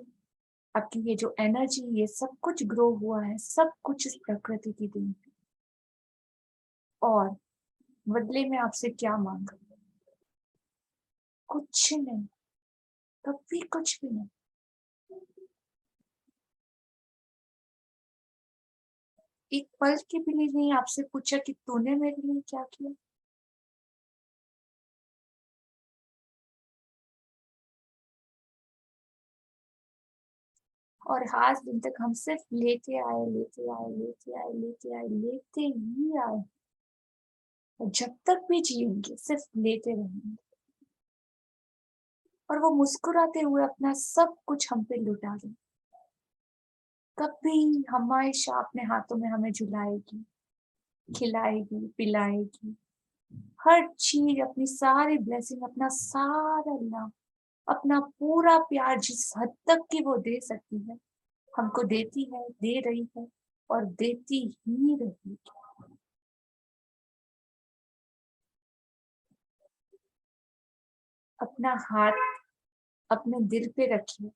आपकी ये जो एनर्जी, ये सब कुछ ग्रो हुआ है, सब कुछ इस प्रकृति की देन है। और बदले में आपसे क्या मांगा? कुछ नहीं, कभी कुछ भी नहीं। एक पल के भी नहीं आपसे पूछा कि तूने मेरे लिए क्या किया। और आज दिन तक हम सिर्फ लेते आए, लेते आए, लेते आए, लेते आए, लेते ही आए। और जब तक भी जिएंगे सिर्फ लेते रहेंगे। और वो मुस्कुराते हुए अपना सब कुछ हम पे लुटा दें। कभी हमेशा अपने हाथों में हमें झुलाएगी, खिलाएगी, पिलाएगी, हर चीज, अपनी सारी ब्लेसिंग, अपना सारा लव, अपना पूरा प्यार जिस हद तक की वो दे सकती है, हमको देती है, दे रही है और देती ही रहेगी। अपना हाथ अपने दिल पे रखिए।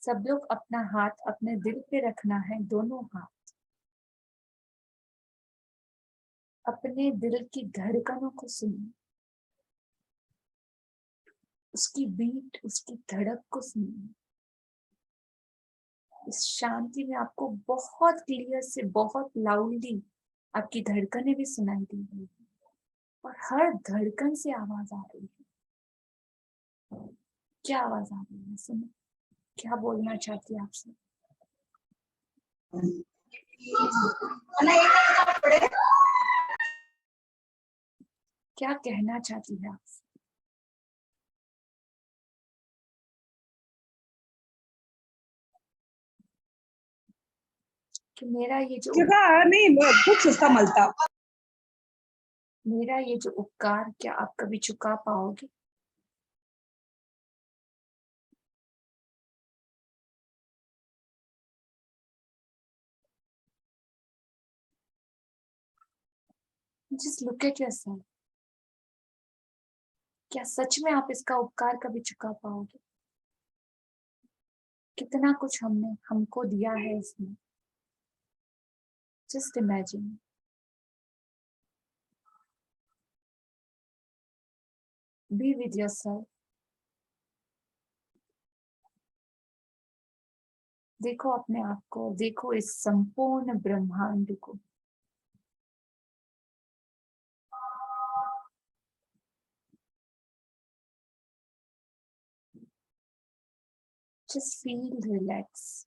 सब लोग अपना हाथ अपने दिल पे रखना है, दोनों हाथ। अपने दिल की धड़कनों को सुनिए, उसकी बीट, उसकी धड़क को सुनिए। इस शांति में आपको बहुत क्लियर से, बहुत लाउडली आपकी धड़कनें भी सुनाई दे रही है और हर धड़कन से आवाज आ रही है। क्या आवाज आ रही है? सुनो, क्या बोलना चाहती है आपसे? क्या कहना चाहती है आपसे? कि मेरा ये जो मेरा ये जो उपकार, क्या आप कभी चुका पाओगे? Just look at yourself. क्या सच में आप इसका उपकार कभी चुका पाओगे? कितना कुछ हमने हमको दिया है इसमें। Just imagine. Be with yourself. देखो अपने आप को, देखो इस संपूर्ण ब्रह्मांड को। Just feel relaxed.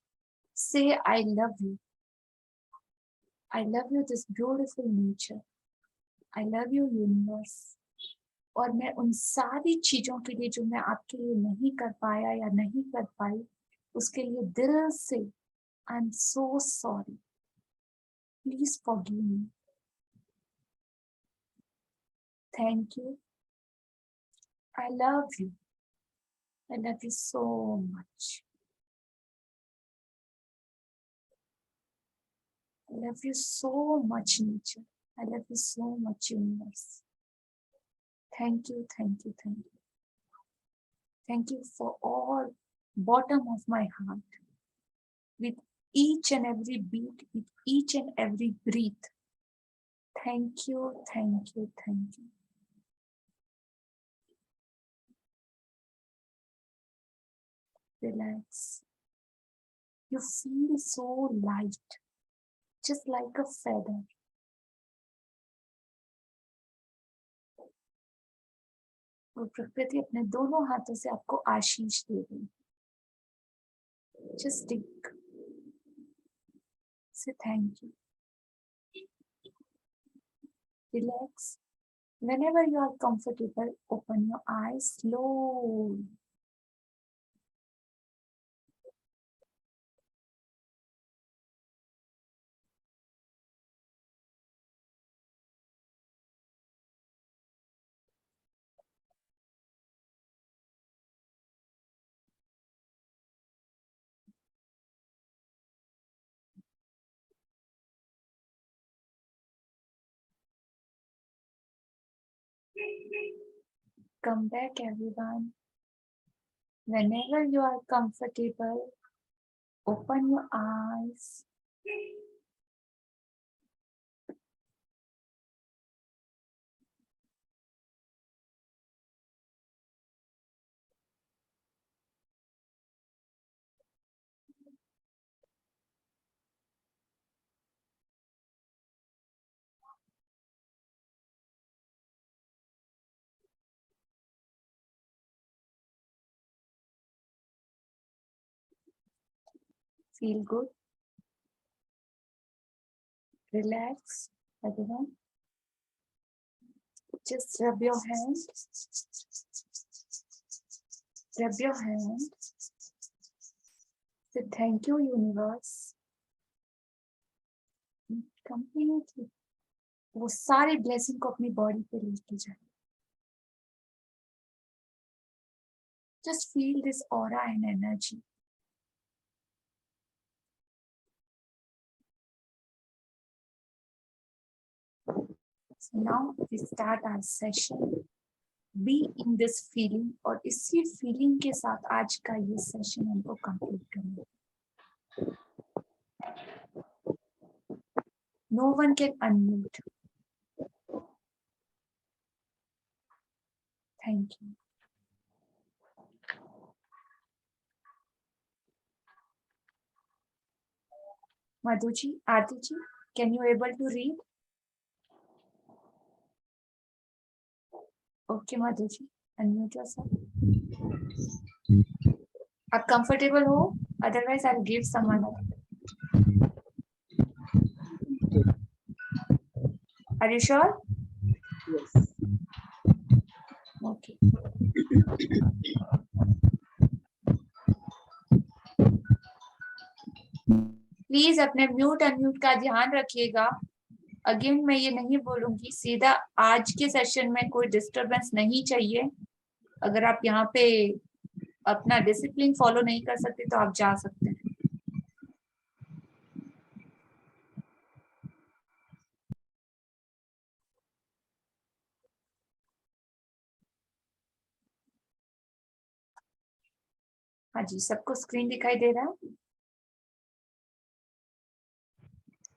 Say, I love you. I love you, this beautiful nature. I love you, universe. और मैं उन सारी चीजों के लिए जो मैं आपके लिए नहीं कर पाया या नहीं कर पाई, उसके लिए दिल से I am so sorry. Please forgive me. Thank you. I love you. I love you so much. I love you so much, nature. I love you so much, universe. Thank you, thank you, thank you. Thank you for all bottom of my heart. With each and every beat, with each and every breath. Thank you, thank you, thank you. Relax. You feel so light, just like a feather. वो प्रकृति अपने दोनों हाथों से आपको आशीष दे रही है। Just take, say thank you. Relax. Whenever you are comfortable, open your eyes slowly. Come back, everyone. Whenever you are comfortable, open your eyes. Feel good. Relax, everyone. Just rub your hand. Rub your hand. Say thank you, universe. Completely. वो सारी blessing को अपनी body पे लेके जाए. Just feel this aura and energy. So now we start our session. Be in this feeling और इसी feeling के साथ आज का ये session हमको complete करना है. No one can unmute. Thank you. Madhuji, Aartiji, can you able to read? Okay, Madhuji, unmute yourself. आप comfortable हो? Otherwise, I'll give someone else. Are you sure? Yes. Okay. Please अपने mute unmute का ध्यान रखिएगा. Again मैं ये नहीं बोलूंगी, सीधा आज के सेशन में कोई डिस्टरबेंस नहीं चाहिए. अगर आप यहाँ पे अपना डिसिप्लिन फॉलो नहीं कर सकते तो आप जा सकते हैं. हाँ जी, सबको स्क्रीन दिखाई दे रहा है?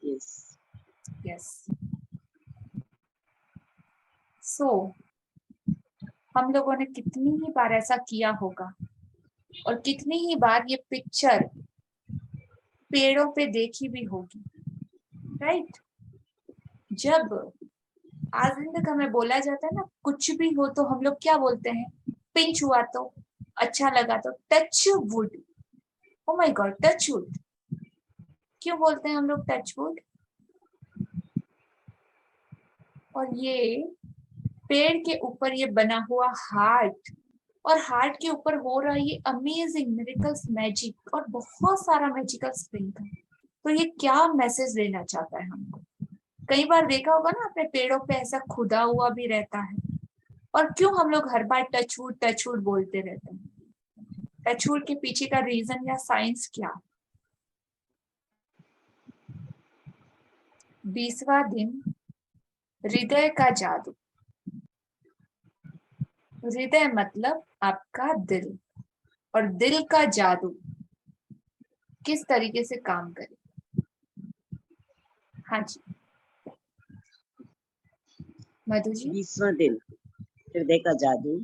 Yes. यस. सो हम लोगों ने कितनी ही बार ऐसा किया होगा और कितनी ही बार ये पिक्चर पेड़ों पे देखी भी होगी, राइट? जब आज दिन तक हमें बोला जाता है ना, कुछ भी हो तो हम लोग क्या बोलते हैं? पिंच हुआ तो, अच्छा लगा तो, touch wood. Oh my God, touch wood. क्यों बोलते हैं हम लोग टच वुड? और ये पेड़ के ऊपर ये बना हुआ हार्ट, और हार्ट के ऊपर हो रहा ये अमेजिंग मिरेकल्स, मैजिक और बहुत सारा मैजिकल स्प्रिंकल. तो ये क्या मैसेज देना चाहता है हमको? कई बार देखा होगा ना आपने, पेड़ों पे ऐसा खुदा हुआ भी रहता है. और क्यों हम लोग हर बार टच वुड बोलते रहते हैं? टच वुड के पीछे का रीजन या साइंस क्या? 20वां दिन, हृदय का जादू. हृदय मतलब आपका दिल, और दिल का जादू किस तरीके से काम करे. हाँ जी मधु जी. 20वां दिन, हृदय का जादू.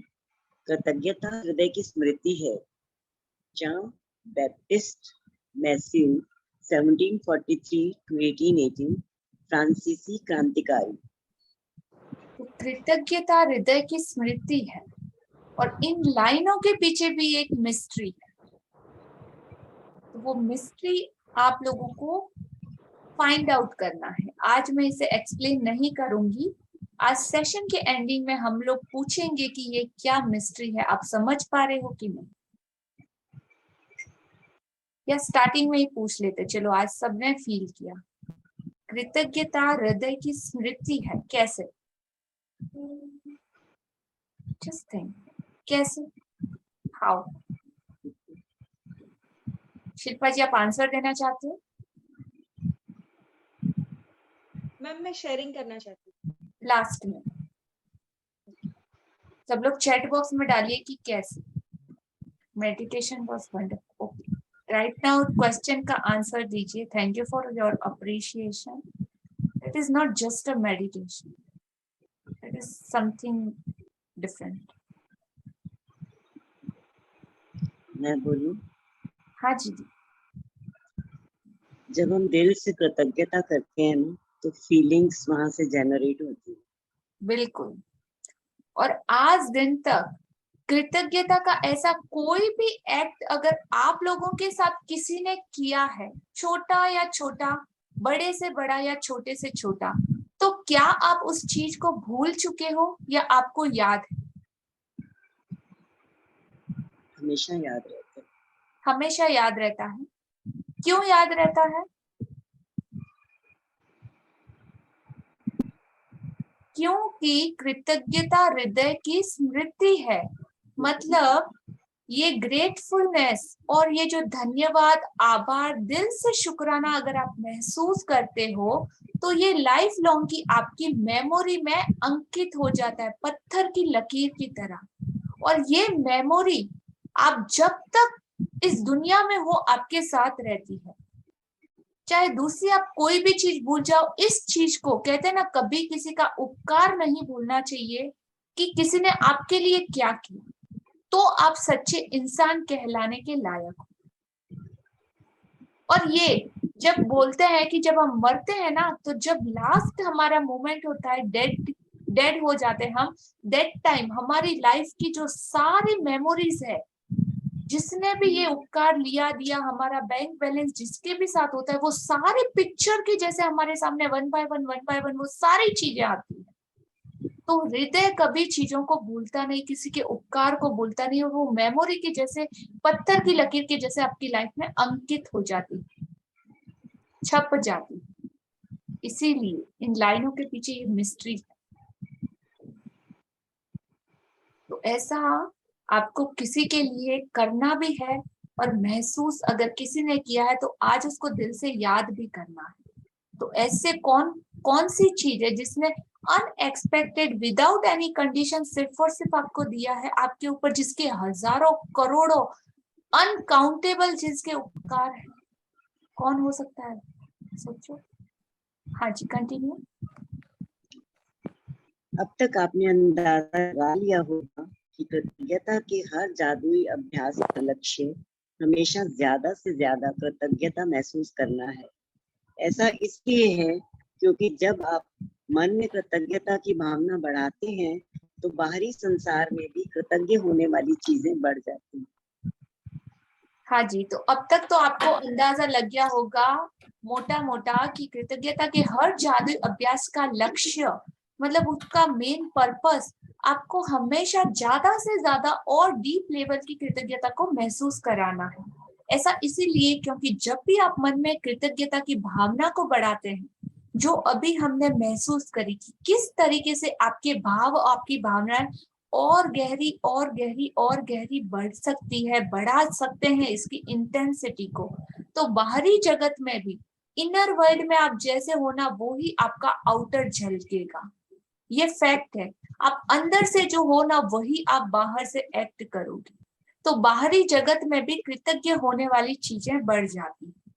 कृतज्ञता हृदय की स्मृति है. जॉन बैप्टिस्ट मैथ्यू 1743 to 1818, फ्रांसीसी क्रांतिकारी. तो कृतज्ञता हृदय की स्मृति है. और इन लाइनों के पीछे भी एक मिस्ट्री है। तो वो मिस्ट्री आप लोगों को फाइंड आउट करना है। आज मैं इसे एक्सप्लेन नहीं करूंगी। आज सेशन के एंडिंग में हम लोग पूछेंगे कि ये क्या मिस्ट्री है, आप समझ पा रहे हो कि नहीं, या स्टार्टिंग में ही पूछ लेते। चलो, आज सबने फील किया। कृतज्ञता हृदय की स्मृति है। कैसे? जस्ट थिंक, कैसे, हाउ? शिल्पा जी, आप आंसर देना चाहते हो? मैम मैं शेयरिंग करना चाहती हूँ लास्ट में सब लोग चैट बॉक्स में डालिए कि कैसे। Meditation was wonderful. Okay, right now question का आंसर दीजिए। Thank you for your appreciation. It is not just a meditation, it is something different. मैं बोलूं? हाँ जी। जब हम दिल से कृतज्ञता करते हैं ना, तो फीलिंग्स वहां से जनरेट होती है। बिल्कुल। और आज दिन तक कृतज्ञता का ऐसा कोई भी एक्ट अगर आप लोगों के साथ किसी ने किया है, छोटा या छोटा, बड़े से बड़ा या छोटे से छोटा, तो क्या आप उस चीज को भूल चुके हो या आपको याद है? हमेशा याद रहता है। हमेशा याद रहता है। क्यों याद रहता है? क्योंकि कृतज्ञता हृदय की स्मृति है। मतलब ये ग्रेटफुलनेस और ये जो धन्यवाद, आभार, दिल से शुक्राना अगर आप महसूस करते हो तो ये लाइफ लॉन्ग की आपकी मेमोरी में अंकित हो जाता है, पत्थर की लकीर की तरह। और ये मेमोरी आप जब तक इस दुनिया में हो आपके साथ रहती है। चाहे दूसरी आप कोई भी चीज भूल जाओ, इस चीज को कहते हैं ना, कभी किसी का उपकार नहीं भूलना चाहिए कि किसी ने आपके लिए क्या किया, तो आप सच्चे इंसान कहलाने के लायक हो। और ये जब बोलते हैं कि जब हम मरते हैं ना, तो जब लास्ट हमारा मोमेंट होता है, डेड हो जाते हैं हम, दैट टाइम हमारी लाइफ की जो सारी मेमोरीज है, जिसने भी ये उपकार लिया दिया, हमारा बैंक बैलेंस जिसके भी साथ होता है, वो सारे पिक्चर के जैसे हमारे सामने वन बाय वन वो सारी चीजें आती है। तो हृदय कभी चीजों को भूलता नहीं, किसी के उपकार को भूलता नहीं, और वो मेमोरी के जैसे, पत्थर की लकीर के जैसे आपकी लाइफ में अंकित हो जाती, छप जाती। इसीलिए इन लाइनों के पीछे ये मिस्ट्री है। तो ऐसा आपको किसी के लिए करना भी है, और महसूस अगर किसी ने किया है तो आज उसको दिल से याद भी करना है। तो ऐसे कौन सी चीज है जिसने अनएक्सपेक्टेड, विदाउट एनी कंडीशन, सिर्फ और सिर्फ आपको दिया है आपके ऊपर, जिसके हजारों करोड़ों अनकाउंटेबल जिसके उपकार है? कौन हो सकता है? सोचो। हाँ जी, कंटिन्यू। अब तक आपने अंदाजा लगा लिया होगा कि कृतज्ञता के हर जादुई अभ्यास का लक्ष्य हमेशा ज्यादा से ज्यादा कृतज्ञता महसूस करना है। ऐसा इसलिए है क्योंकि जब आप मन में कृतज्ञता की भावना बढ़ाते हैं तो बाहरी संसार में भी कृतज्ञ होने वाली चीजें बढ़ जाती हैं। हाँ जी, तो अब तक तो आपको अंदाजा लग गया होगा मोटा मोटा कि कृतज्ञता के हर जादुई अभ्यास का लक्ष्य, मतलब उसका मेन पर्पस, आपको हमेशा ज्यादा से ज्यादा और डीप लेवल की कृतज्ञता को महसूस कराना है। ऐसा इसीलिए क्योंकि जब भी आप मन में कृतज्ञता की भावना को बढ़ाते हैं, जो अभी हमने महसूस करी कि किस तरीके से आपके भाव, आपकी भावनाएं और गहरी और गहरी और गहरी बढ़ सकती है, बढ़ा सकते हैं इसकी इंटेंसिटी को, तो बाहरी जगत में भी, इनर वर्ल्ड में आप जैसे हो ना, वो ही आपका आउटर झलकेगा। ये फैक्ट है। आप अंदर से जो हो ना, वही आप बाहर से एक्ट करोगे। तो बाहरी जगत में भी कृतज्ञ होने वाली चीजें बढ़ जाती हैं।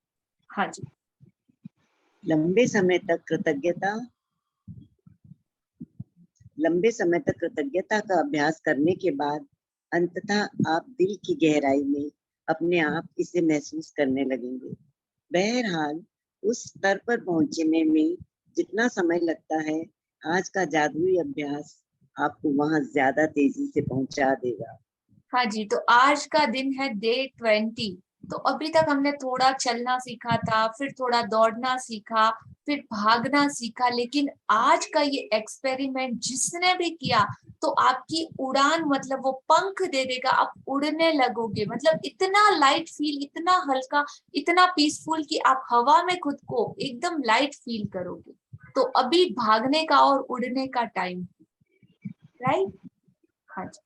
हाँ जी। लंबे समय तक कृतज्ञता का अभ्यास करने के बाद अंततः आप दिल की गहराई में अपने आप इसे महसूस करने लगेंगे। बहरहाल उस स्तर पर पहुंचने में जितना समय लगता है, आज का जादुई अभ्यास आपको वहां ज्यादा तेजी से पहुंचा देगा। हाँ जी, तो आज का दिन है डे 20। तो अभी तक हमने थोड़ा चलना सीखा था, फिर थोड़ा दौड़ना सीखा, फिर भागना सीखा, लेकिन आज का ये एक्सपेरिमेंट जिसने भी किया तो आपकी उड़ान मतलब वो पंख दे देगा, आप उड़ने लगोगे, मतलब इतना लाइट फील, इतना हल्का, इतना पीसफुल कि आप हवा में खुद को एकदम लाइट फील करोगे। तो अभी भागने का और उड़ने का टाइम, राइट? हाँ जी।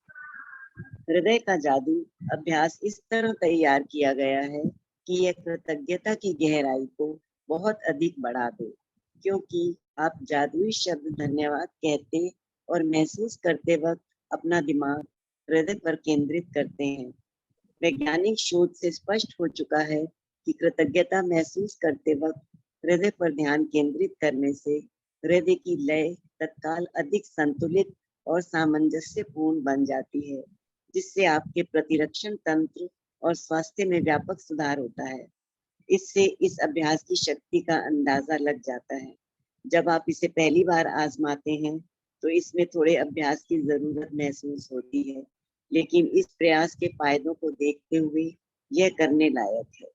हृदय का जादू अभ्यास इस तरह तैयार किया गया है कि यह कृतज्ञता की गहराई को बहुत अधिक बढ़ा दे, क्योंकि आप जादुई शब्द धन्यवाद कहते और महसूस करते वक्त अपना दिमाग हृदय पर केंद्रित करते हैं। वैज्ञानिक शोध से स्पष्ट हो चुका है कि कृतज्ञता महसूस करते वक्त हृदय पर ध्यान केंद्रित करने से हृदय की लय तत्काल अधिक संतुलित और सामंजस्यपूर्ण बन जाती है, जिससे आपके प्रतिरक्षण तंत्र और स्वास्थ्य में व्यापक सुधार होता है। इससे इस अभ्यास की शक्ति का अंदाजा लग जाता है। जब आप इसे पहली बार आजमाते हैं तो इसमें थोड़े अभ्यास की जरूरत महसूस होती है, लेकिन इस प्रयास के फायदों को देखते हुए यह करने लायक है।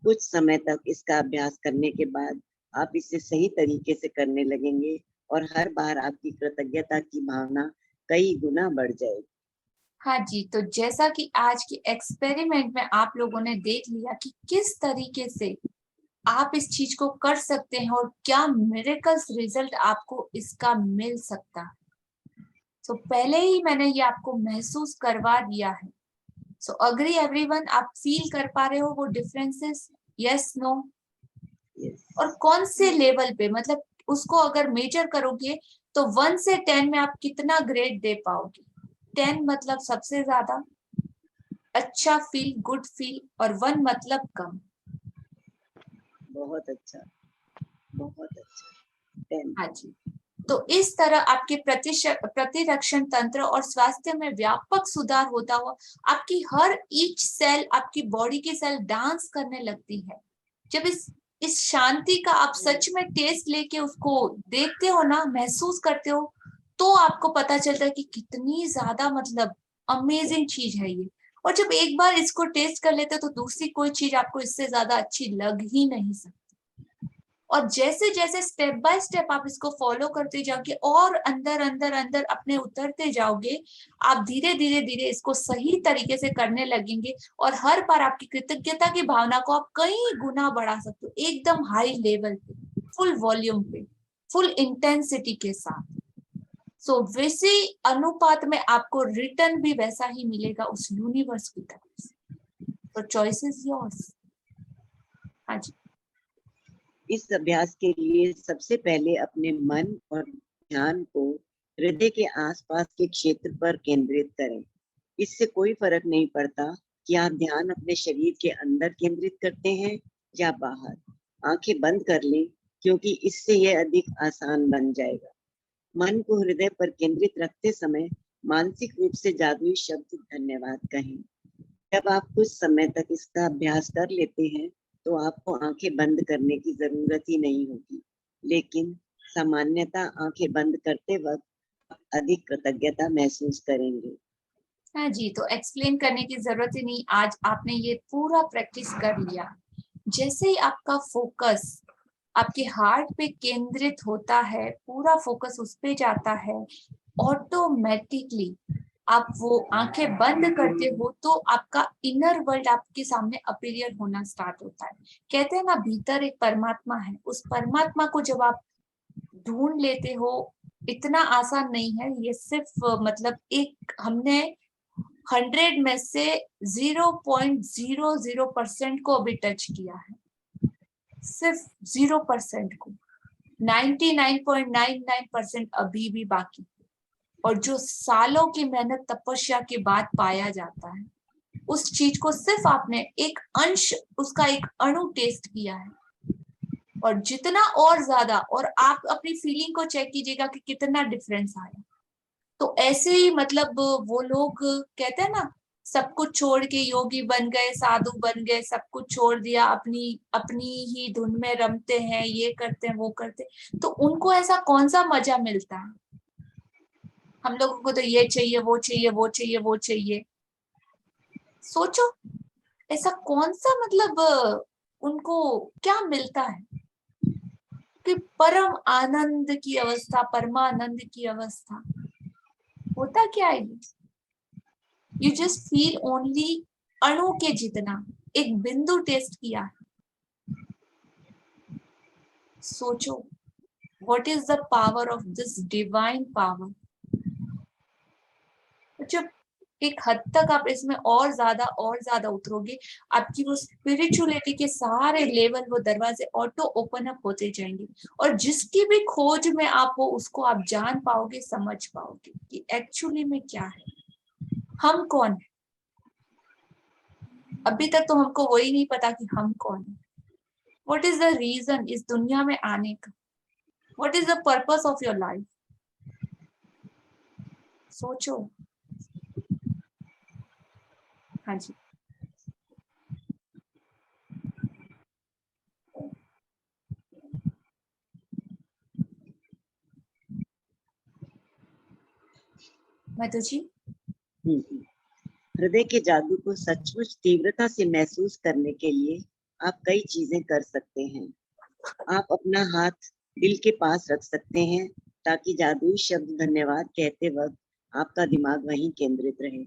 कुछ समय तक इसका अभ्यास करने के बाद आप इसे सही तरीके से करने लगेंगे और हर बार आपकी कृतज्ञता की भावना कई गुना बढ़ जाएगी। हाँ जी, तो जैसा कि आज के एक्सपेरिमेंट में आप लोगों ने देख लिया कि किस तरीके से आप इस चीज को कर सकते हैं और क्या मिरेकल्स रिजल्ट आपको इसका मिल सकता है। तो पहले ही मैंने ये आपको महसूस करवा दिया है। सो अग्री एवरीवन, आप फील कर पा रहे हो वो डिफरेंसेस? Yes, no? और कौन से लेवल पे, मतलब उसको अगर मेजर करोगे तो 1 से 10 में आप कितना ग्रेड दे पाओगे? 10 मतलब सबसे ज्यादा अच्छा फील, गुड फील, और 1 मतलब कम। बहुत अच्छा, बहुत अच्छा। 10। हाँ जी, तो इस तरह आपके प्रतिरक्षण तंत्र और स्वास्थ्य में व्यापक सुधार होता हुआ आपकी हर ईच सेल, आपकी बॉडी की सेल डांस करने लगती है। जब इस शांति का आप सच में टेस्ट लेके उसको देखते हो ना, महसूस करते हो, तो आपको पता चलता है कि कितनी ज्यादा मतलब अमेजिंग चीज है ये। और जब एक बार इसको टेस्ट कर लेते हो तो दूसरी कोई चीज आपको इससे ज्यादा अच्छी लग ही नहीं सकती। और जैसे जैसे स्टेप बाय स्टेप आप इसको फॉलो करते जाओगे और अंदर अंदर अंदर अपने उतरते जाओगे, आप धीरे धीरे धीरे इसको सही तरीके से करने लगेंगे और हर बार आपकी कृतज्ञता की भावना को आप कई गुना बढ़ा सकते हो, एकदम हाई लेवल पे, फुल वॉल्यूम पे, फुल इंटेंसिटी के साथ। सो वैसे अनुपात में आपको रिटर्न भी वैसा ही मिलेगा उस यूनिवर्स की तरफ से। तो चॉइस इज योर्स। हाँ जी। इस अभ्यास के लिए सबसे पहले अपने मन और ध्यान को हृदय के आसपास के क्षेत्र पर केंद्रित करें। इससे कोई फर्क नहीं पड़ता कि आप ध्यान अपने शरीर के अंदर केंद्रित करते हैं या बाहर। आंखें बंद कर लें, क्योंकि इससे यह अधिक आसान बन जाएगा। मन को हृदय पर केंद्रित रखते समय मानसिक रूप से जादुई शब्द धन्यवाद कहें। जब आप कुछ समय तक इसका अभ्यास कर लेते हैं तो आपको आंखें बंद करने की जरूरत ही नहीं होगी, लेकिन सामान्यतः आंखें बंद करते वक्त अधिक कृतज्ञता महसूस करेंगे। हाँ जी, तो एक्सप्लेन करने की जरूरत ही नहीं, आज आपने ये पूरा प्रैक्टिस कर लिया। जैसे ही आपका फोकस आपके हार्ट पे केंद्रित होता है, पूरा फोकस उस पे जाता है, ऑटोमेटिकली आप वो आंखें बंद करते हो तो आपका इनर वर्ल्ड आपके सामने अपीयर होना स्टार्ट होता है। कहते हैं ना, भीतर एक परमात्मा है, उस परमात्मा को जब आप ढूंढ लेते हो, इतना आसान नहीं है ये। सिर्फ मतलब एक हमने 100 में से 0.00% को अभी टच किया है, सिर्फ 0% को। 99.99% अभी भी बाकी। और जो सालों की मेहनत तपस्या के बाद पाया जाता है, उस चीज को सिर्फ आपने एक अंश, उसका एक अणु टेस्ट किया है। और जितना और ज्यादा, और आप अपनी फीलिंग को चेक कीजिएगा कि कितना डिफरेंस आया। तो ऐसे ही मतलब वो लोग कहते हैं ना, सब कुछ छोड़ के योगी बन गए, साधु बन गए, सब कुछ छोड़ दिया, अपनी अपनी ही धुन में रमते हैं, ये करते हैं वो करते हैं, तो उनको ऐसा कौन सा मजा मिलता है? हम लोगों को तो ये चाहिए, वो चाहिए, वो चाहिए, वो चाहिए। सोचो ऐसा कौन सा मतलब उनको क्या मिलता है कि परम आनंद की अवस्था, परमानंद की अवस्था होता क्या है? यू जस्ट फील ओनली अणु के जितना, एक बिंदु टेस्ट किया है। सोचो what is the power of this divine power। जब एक हद तक आप इसमें और ज्यादा उतरोगे, आपकी वो स्पिरिचुअलिटी के सारे लेवल, वो दरवाजे ऑटो ओपन अप होते जाएंगे, और जिसकी भी खोज में आप हो उसको आप जान पाओगे, समझ पाओगे कि एक्चुअली में क्या है, हम कौन है। अभी तक तो हमको वही नहीं पता कि हम कौन है। व्हाट इज द रीजन इस दुनिया में आने का, what is the purpose of your life. सोचो। हाँ जी। मधु जी। हृदय के जादू को सचमुच तीव्रता से महसूस करने के लिए आप कई चीजें कर सकते हैं। आप अपना हाथ दिल के पास रख सकते हैं ताकि जादुई शब्द धन्यवाद कहते वक्त आपका दिमाग वहीं केंद्रित रहे,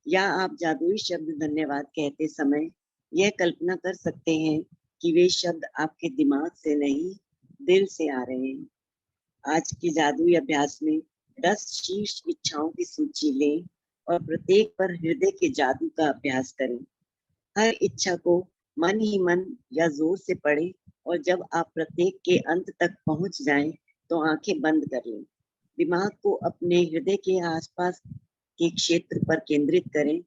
या आप जादुई शब्द धन्यवाद कहते समय यह कल्पना कर सकते हैं कि वे शब्द आपके दिमाग से नहीं, दिल से आ रहे हैं। आज के जादुई अभ्यास में 10 शीर्ष इच्छाओं की सूची लें और प्रत्येक पर हृदय के जादू का अभ्यास करें। हर इच्छा को मन ही मन या जोर से पढ़ें, और जब आप प्रत्येक के अंत तक पहुंच जाएं तो आंखें बंद कर लें। दिमाग को अपने हृदय के आसपास के क्षेत्र पर केंद्रित करें,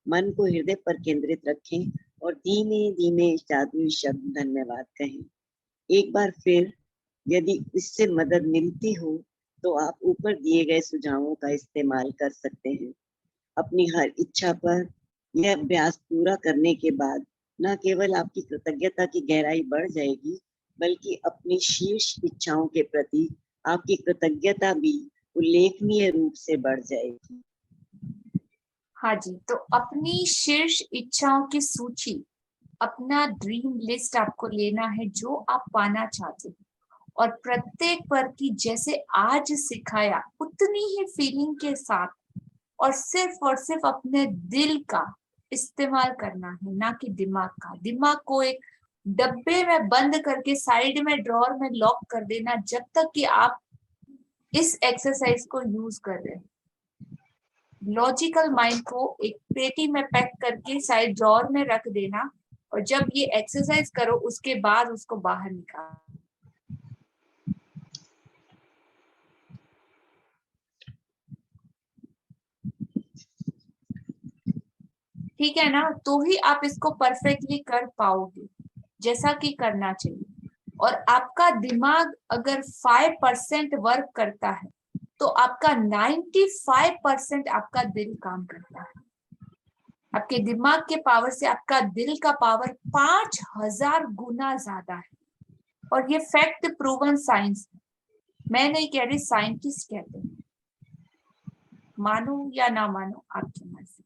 मन को हृदय पर केंद्रित रखें और धीमे धीमे जादुई शब्द धन्यवाद कहें। एक बार फिर यदि इससे मदद मिलती हो तो आप ऊपर दिए गए सुझावों का इस्तेमाल कर सकते हैं। अपनी हर इच्छा पर यह अभ्यास पूरा करने के बाद न केवल आपकी कृतज्ञता की गहराई बढ़ जाएगी, बल्कि अपनी शीर्ष इच्छाओं के प्रति आपकी कृतज्ञता भी उल्लेखनीय रूप से बढ़ जाएगी। हाँ जी, तो अपनी शीर्ष इच्छाओं की सूची, अपना ड्रीम लिस्ट आपको लेना है जो आप पाना चाहते हैं, और प्रत्येक पर की जैसे आज सिखाया उतनी ही फीलिंग के साथ, और सिर्फ अपने दिल का इस्तेमाल करना है, ना कि दिमाग का। दिमाग को एक डब्बे में बंद करके साइड में ड्रॉर में लॉक कर देना जब तक कि आप इस एक्सरसाइज को यूज कर रहे हैं। लॉजिकल माइंड को एक पेटी में पैक करके साइड ड्रॉर में रख देना, और जब ये एक्सरसाइज करो उसके बाद उसको बाहर निकालो। ठीक है ना, तो ही आप इसको परफेक्टली कर पाओगे जैसा कि करना चाहिए। और आपका दिमाग अगर 5% वर्क करता है तो आपका 95% आपका दिल काम करता है। आपके दिमाग के पावर से आपका दिल का पावर 5000 गुना ज्यादा है, और ये फैक्ट प्रूवन साइंस है। मैं नहीं कह रही, साइंटिस्ट कहते हैं। मानो या ना मानो आपकी मर्जी।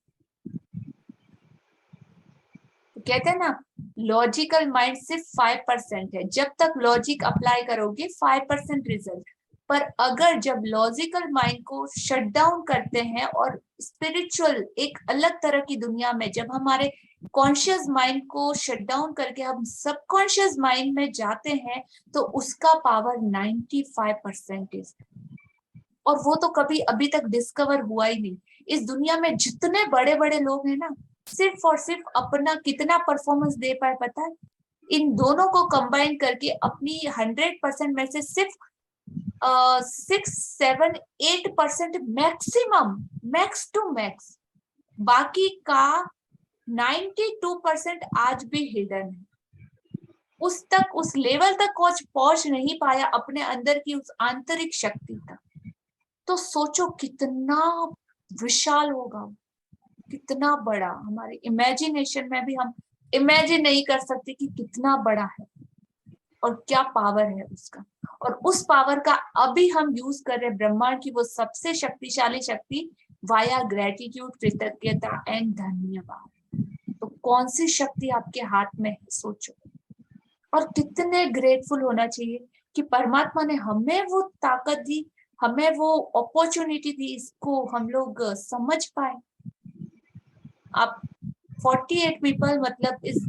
तो कहते हैं ना, लॉजिकल माइंड सिर्फ 5% है। जब तक लॉजिक अप्लाई करोगे 5% रिजल्ट, पर अगर जब लॉजिकल माइंड को शट डाउन करते हैं और स्पिरिचुअल एक अलग तरह की दुनिया में, जब हमारे कॉन्शियस माइंड को शट डाउन करके हम सबकॉन्शियस माइंड में जाते हैं, तो उसका पावर 95% है। और वो तो कभी अभी तक डिस्कवर हुआ ही नहीं। इस दुनिया में जितने बड़े बड़े लोग हैं ना, सिर्फ और सिर्फ अपना कितना परफॉर्मेंस दे पाए पता है? इन दोनों को कंबाइन करके अपनी 100% में से सिर्फ 6-7-8% मैक्सिमम, मैक्स टू मैक्स। बाकी का 92% आज भी हिडन है। उस लेवल तक पहुंच नहीं पाया अपने अंदर की उस आंतरिक शक्ति तक। तो सोचो कितना विशाल होगा, कितना बड़ा। हमारे इमेजिनेशन में भी हम इमेजिन नहीं कर सकते कि कितना बड़ा है। और क्या पावर है उसका, और उस पावर का अभी हम यूज कर रहे हैं ब्रह्मांड की वो सबसे शक्तिशाली शक्ति वाया ग्रेटिट्यूड, कृतज्ञता एंड धन्यवाद। तो कौन सी शक्ति आपके हाथ में है सोचो, और कितने ग्रेटफुल होना चाहिए कि परमात्मा ने हमें वो ताकत दी, हमें वो अपॉर्चुनिटी दी, इसको हम लोग समझ पाए। आप 48 पीपल मतलब इस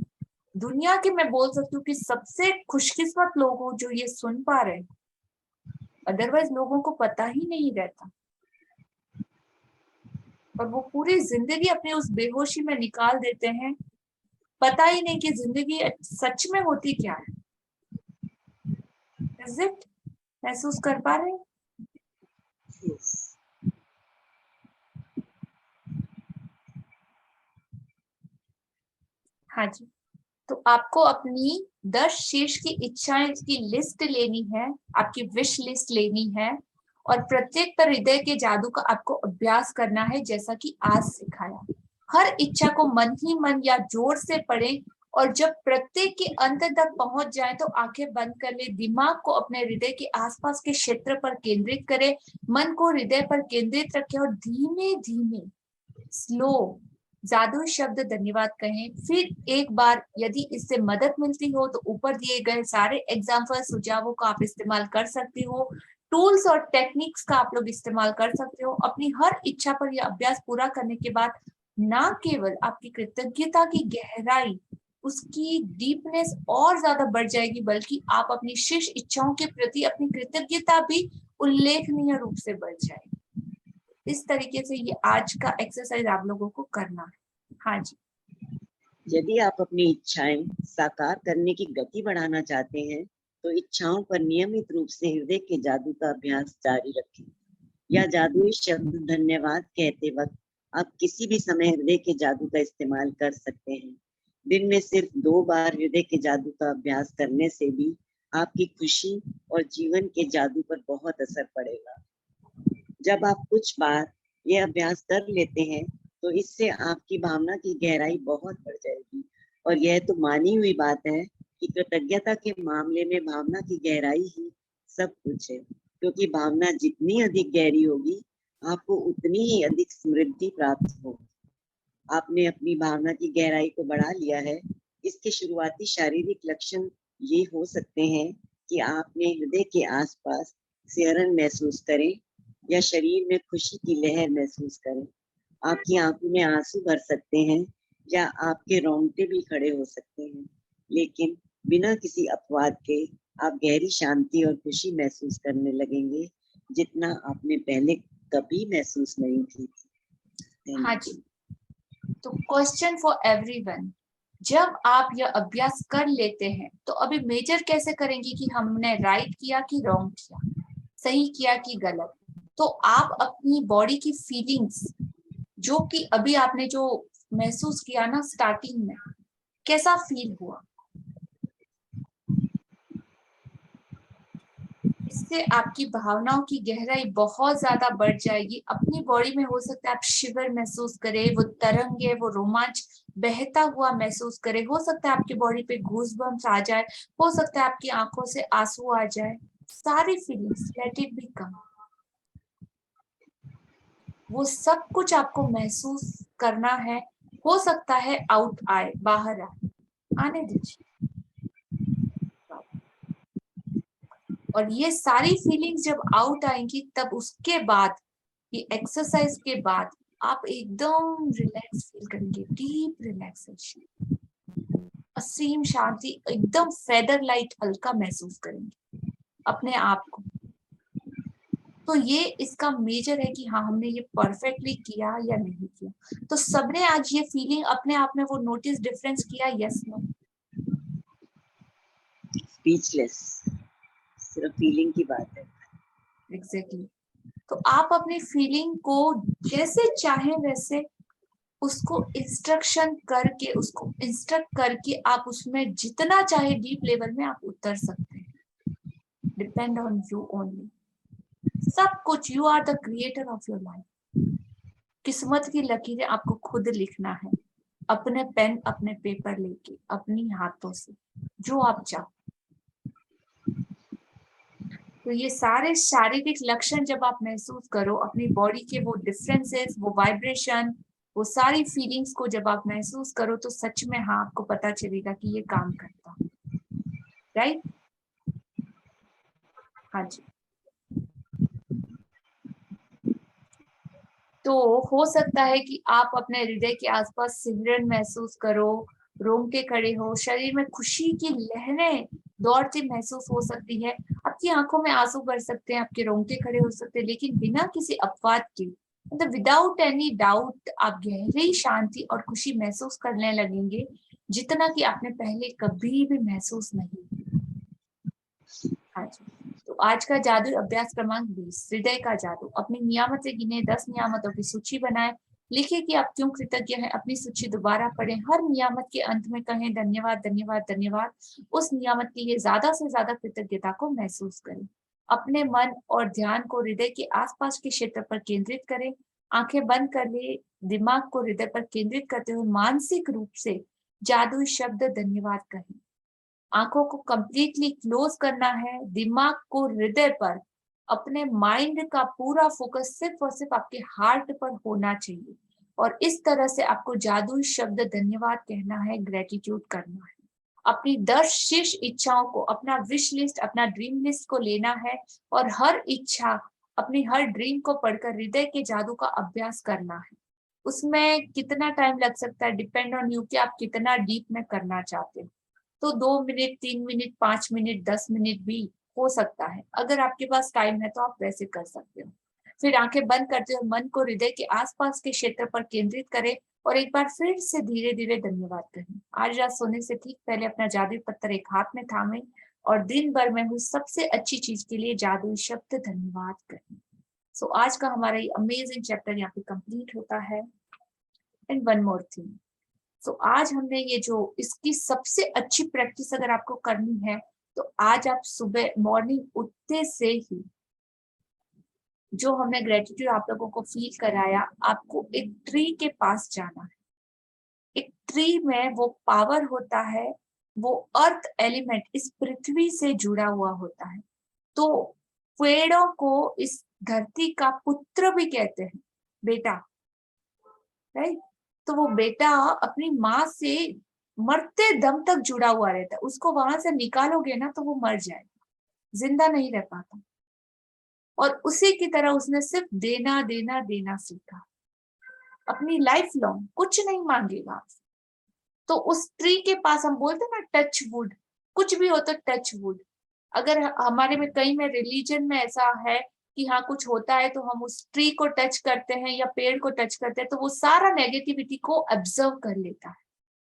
दुनिया के, मैं बोल सकती हूँ कि सबसे खुशकिस्मत लोग हो जो ये सुन पा रहे हैं, अदरवाइज लोगों को पता ही नहीं रहता, और वो पूरी जिंदगी अपनी उस बेहोशी में निकाल देते हैं, पता ही नहीं कि जिंदगी सच में होती क्या है। Is it? महसूस कर पा रहे हैं? Yes. हाँ जी। तो आपको अपनी 10 शीर्ष की इच्छाएं की लिस्ट लेनी है, आपकी विश लिस्ट लेनी है, और प्रत्येक पर हृदय के जादू का आपको अभ्यास करना है, जैसा कि आज सिखाया। हर इच्छा को मन ही मन या जोर से पढ़ें, और जब प्रत्येक के अंत तक पहुंच जाए तो आंखें बंद कर ले, दिमाग को अपने हृदय के आसपास के क्षेत्र पर केंद्रित करें, मन को हृदय पर केंद्रित रखें और धीमे धीमे स्लो जादुई शब्द धन्यवाद कहें। फिर एक बार यदि इससे मदद मिलती हो तो ऊपर दिए गए सारे एग्जाम्पल सुझावों का आप इस्तेमाल कर सकते हो, टूल्स और टेक्निक्स का आप लोग इस्तेमाल कर सकते हो। अपनी हर इच्छा पर यह अभ्यास पूरा करने के बाद ना केवल आपकी कृतज्ञता की गहराई, उसकी डीपनेस और ज्यादा बढ़ जाएगी, बल्कि आप अपनी शीर्ष इच्छाओं के प्रति अपनी कृतज्ञता भी उल्लेखनीय रूप से बढ़ जाएगी। इस तरीके से ये आज का एक्सरसाइज आप लोगों को करना है। हाँ जी। यदि आप अपनी इच्छाएं साकार करने की गति बढ़ाना चाहते हैं तो इच्छाओं पर नियमित रूप से हृदय के जादू का अभ्यास जारी रखें। या जादुई शब्द धन्यवाद कहते वक्त आप किसी भी समय हृदय के जादू का इस्तेमाल कर सकते हैं। दिन में सिर्फ 2 बार हृदय के जादू का अभ्यास करने से भी आपकी खुशी और जीवन के जादू पर बहुत असर पड़ेगा। जब आप कुछ बार ये अभ्यास कर लेते हैं तो इससे आपकी भावना की गहराई बहुत बढ़ जाएगी, और यह तो मानी हुई बात है कि कृतज्ञता के मामले में भावना की गहराई ही सब कुछ है, क्योंकि भावना जितनी अधिक गहरी होगी आपको उतनी ही अधिक समृद्धि प्राप्त होगी। आपने अपनी भावना की गहराई को बढ़ा लिया है। इसके शुरुआती शारीरिक लक्षण ये हो सकते हैं कि आपने हृदय के आसपास सिहरन महसूस करें या शरीर में खुशी की लहर महसूस करें। आपकी आंखों में आंसू भर सकते हैं या आपके रोंगटे भी खड़े हो सकते हैं, लेकिन बिना किसी अपवाद के आप गहरी शांति और खुशी महसूस करने लगेंगे, जितना आपने पहले कभी महसूस नहीं की थी। हाँ जी। तो क्वेश्चन फॉर एवरीवन, जब आप यह अभ्यास कर लेते हैं तो अभी मेजर कैसे करेंगे कि हमने राइट किया कि रॉन्ग किया, सही किया कि गलत। तो आप अपनी बॉडी की फीलिंग्स, जो कि अभी आपने जो महसूस किया ना स्टार्टिंग में, कैसा फील हुआ, इससे आपकी भावनाओं की गहराई बहुत ज्यादा बढ़ जाएगी। अपनी बॉडी में हो सकता है आप शिवर महसूस करें, वो तरंगे, वो रोमांच बहता हुआ महसूस करें, हो सकता है आपकी बॉडी पे गूज़बम्प्स आ जाए, हो सकता है आपकी आंखों से आंसू आ जाए। सारी फीलिंग्स लेट इट बी कम, वो सब कुछ आपको महसूस करना है। हो सकता है आउट आए, बाहर आए, आने दीजिए। और ये सारी फीलिंग्स जब आउट आएंगी तब उसके बाद, ये एक्सरसाइज के बाद आप एकदम रिलैक्स फील करेंगे, डीप रिलैक्सेशन, असीम शांति, एकदम फेदर लाइट हल्का महसूस करेंगे अपने आप को। तो ये इसका मेजर है कि हाँ हमने ये परफेक्टली किया या नहीं किया। तो सबने आज ये फीलिंग अपने आप में वो नोटिस डिफरेंस किया? Yes no? स्पीचलेस, सिर्फ फीलिंग की बात है। एग्जैक्टली। तो आप अपनी फीलिंग को जैसे चाहे वैसे उसको इंस्ट्रक्शन करके, उसको इंस्ट्रक्ट करके आप उसमें जितना चाहे डीप लेवल में आप उतर सकते हैं। Depend on you only. सब कुछ, you are the creator of your life. किस्मत की लकीरें आपको खुद लिखना है, अपने पेन अपने पेपर लेके, अपनी हाथों से, जो आप चाहो। तो ये सारे शारीरिक लक्षण जब आप महसूस करो, अपनी बॉडी के वो डिफरेंसेस, वो वाइब्रेशन, वो सारी फीलिंग्स को जब आप महसूस करो, तो सच में हाँ आपको पता चलेगा कि ये काम करता, राइट? हाँ जी। तो हो सकता है कि आप अपने हृदय के आसपास सिमरन महसूस करो, रोंगटे खड़े हो, शरीर में खुशी की लहरें दौड़ती महसूस हो सकती है, आपकी आंखों में आंसू भर सकते हैं, आपके रोंगटे खड़े हो सकते हैं, लेकिन बिना किसी अपवाद के, मतलब विदाउट एनी डाउट आप गहरी शांति और खुशी महसूस करने लगेंगे, जितना कि आपने पहले कभी भी महसूस नहीं किया। हाँ जी। तो आज का जादू अभ्यास क्रमांक 20, हृदय का जादू। अपनी नियामतें गिने, 10 नियामतों की सूची बनाए, लिखे कि आप क्यों कृतज्ञ हैं, अपनी सूची दोबारा पढ़ें, हर नियामत के अंत में कहें धन्यवाद धन्यवाद धन्यवाद, उस नियामत के लिए ज्यादा से ज्यादा कृतज्ञता को महसूस करें। अपने मन और ध्यान को हृदय के आसपास के क्षेत्र पर केंद्रित करें, आंखें बंद कर ले, दिमाग को हृदय पर केंद्रित करते हुए मानसिक रूप से जादुई शब्द धन्यवाद कहें। आंखों को कंप्लीटली क्लोज करना है, दिमाग को हृदय पर, अपने माइंड का पूरा फोकस सिर्फ और सिर्फ आपके हार्ट पर होना चाहिए, और इस तरह से आपको जादुई शब्द धन्यवाद कहना है, ग्रेटिट्यूड करना है। अपनी 10 शीर्ष इच्छाओं को, अपना विश लिस्ट, अपना ड्रीम लिस्ट को लेना है, और हर इच्छा, अपनी हर ड्रीम को पढ़कर हृदय के जादू का अभ्यास करना है। उसमें कितना टाइम लग सकता है, डिपेंड ऑन यू कि आप कितना डीप में करना चाहते हो। तो 2 मिनट, 3 मिनट, 5 मिनट, 10 मिनट भी हो सकता है। अगर आपके पास टाइम है तो आप वैसे कर सकते हो। फिर आंखें बंद करते हुए मन को हृदय के आसपास के क्षेत्र पर केंद्रित करें, और एक बार फिर से धीरे धीरे धन्यवाद कहें। आज रात सोने से ठीक पहले अपना जादुई पत्थर एक हाथ में थामें, और दिन भर में हुई सबसे अच्छी चीज के लिए जादुई शब्द धन्यवाद कहें। सो आज का हमारा ये अमेजिंग चैप्टर यहाँ पे कंप्लीट होता है। एंड वन मोर थिंग, तो आज हमने ये जो इसकी सबसे अच्छी प्रैक्टिस अगर आपको करनी है, तो आज आप सुबह मॉर्निंग उठते से ही जो हमने ग्रेटिट्यूड आप लोगों को फील कराया, आपको एक ट्री के पास जाना है। एक ट्री में वो पावर होता है, वो अर्थ एलिमेंट इस पृथ्वी से जुड़ा हुआ होता है। तो पेड़ों को इस धरती का पुत्र भी कहते हैं, बेटा, राइट? तो वो बेटा अपनी माँ से मरते दम तक जुड़ा हुआ रहता है, उसको वहां से निकालोगे ना तो वो मर जाएगा, जिंदा नहीं रह पाता। और उसी की तरह उसने सिर्फ देना देना देना सीखा, अपनी लाइफ लॉन्ग कुछ नहीं मांगेगा। तो उस ट्री के पास हम बोलते ना टच वुड, कुछ भी हो तो टच वुड। अगर हमारे में कहीं में रिलीजन में ऐसा है कि हाँ कुछ होता है तो हम उस ट्री को टच करते हैं या पेड़ को टच करते हैं, तो वो सारा नेगेटिविटी को ऑब्जर्व कर लेता है,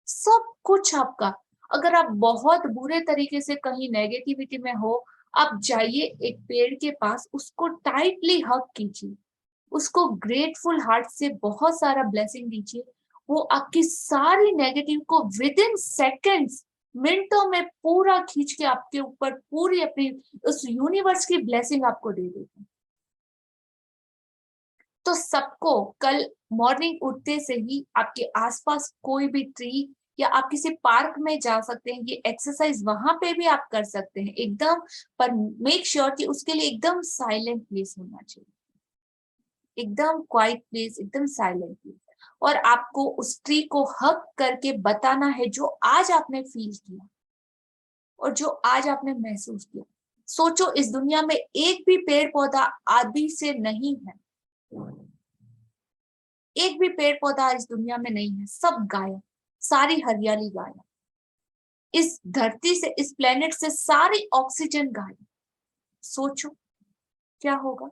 सब कुछ आपका। अगर आप बहुत बुरे तरीके से कहीं नेगेटिविटी में हो, आप जाइए एक पेड़ के पास, उसको टाइटली हग कीजिए, उसको ग्रेटफुल हार्ट से बहुत सारा ब्लेसिंग दीजिए, वो आपकी सारी नेगेटिव को विद इन सेकेंड्स, मिनटों में पूरा खींच के आपके ऊपर पूरी अपनी उस यूनिवर्स की ब्लेसिंग आपको दे देगा। तो सबको कल मॉर्निंग उठते से ही आपके आसपास कोई भी ट्री, या आप किसी पार्क में जा सकते हैं, ये एक्सरसाइज वहां पे भी आप कर सकते हैं एकदम, पर मेक श्योर कि उसके लिए एकदम साइलेंट प्लेस होना चाहिए, एकदम क्वाइट प्लेस, एकदम साइलेंट प्लेस। और आपको उस ट्री को हग करके बताना है जो आज आपने फील किया और जो आज आपने महसूस किया। सोचो इस दुनिया में एक भी पेड़ पौधा आदि से नहीं है, एक भी पेड़ पौधा इस दुनिया में नहीं है, सब गायब, सारी हरियाली गायब, इस धरती से, इस प्लेनेट से सारी ऑक्सीजन गायब। सोचो क्या होगा।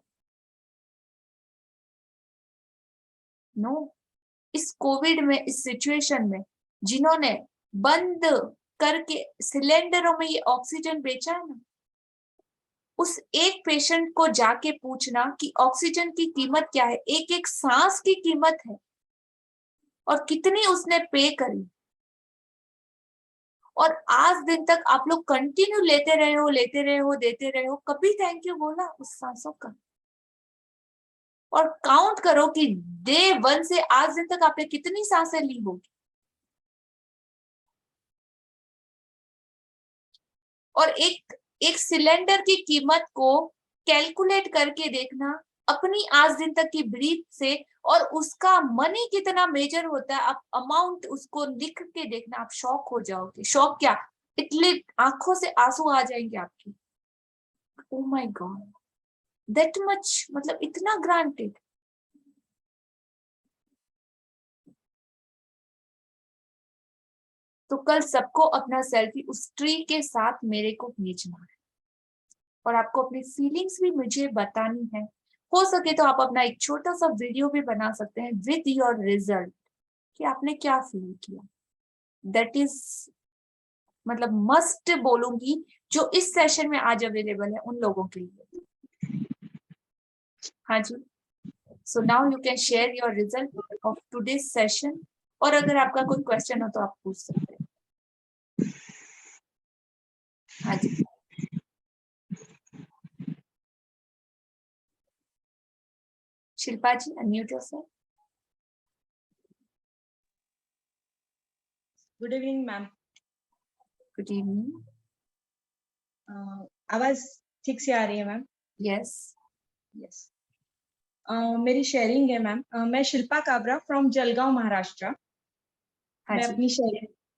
नो, इस कोविड में, इस सिचुएशन में जिन्होंने बंद करके सिलेंडरों में ये ऑक्सीजन बेचा है ना, उस एक पेशेंट को जाके पूछना कि ऑक्सीजन की कीमत क्या है, एक एक सांस की कीमत है, और कितनी उसने पे करी। और आज दिन तक आप लोग कंटिन्यू लेते रहे हो, लेते रहे हो, देते रहे हो, कभी थैंक यू बोला उस सांसों का? और काउंट करो कि डे 1 से आज दिन तक आपने कितनी सांसें ली होगी। और एक सिलेंडर की कीमत को कैलकुलेट करके देखना अपनी आज दिन तक की ब्रीथ से, और उसका मनी कितना मेजर होता है, आप अमाउंट उसको लिख के देखना, आप शॉक हो जाओगे। शॉक क्या, इतने आंखों से आंसू आ जाएंगे आपकी। Oh my God, that much, मतलब इतना ग्रांटेड। तो कल सबको अपना सेल्फी उस ट्री के साथ मेरे को भेजना है, और आपको अपनी फीलिंग्स भी मुझे बतानी है। हो सके तो आप अपना एक छोटा सा वीडियो भी बना सकते हैं विद योर रिजल्ट, कि आपने क्या फील किया। दैट इज, मतलब मस्ट बोलूंगी, जो इस सेशन में आज अवेलेबल है उन लोगों के लिए। हाँ जी, so now you can share your result of today session, और अगर आपका कोई क्वेश्चन हो तो आप पूछ सकते हैं। हाँ जी, Shilpa ji, unmute yourself. Good evening ma'am. Good evening. आवाज ठीक से आ रही है मैम? Yes yes. मेरी शेयरिंग है मैम। मैं शिल्पा काबरा फ्रॉम जलगांव महाराष्ट्र। हाँ मैं जी, अपनी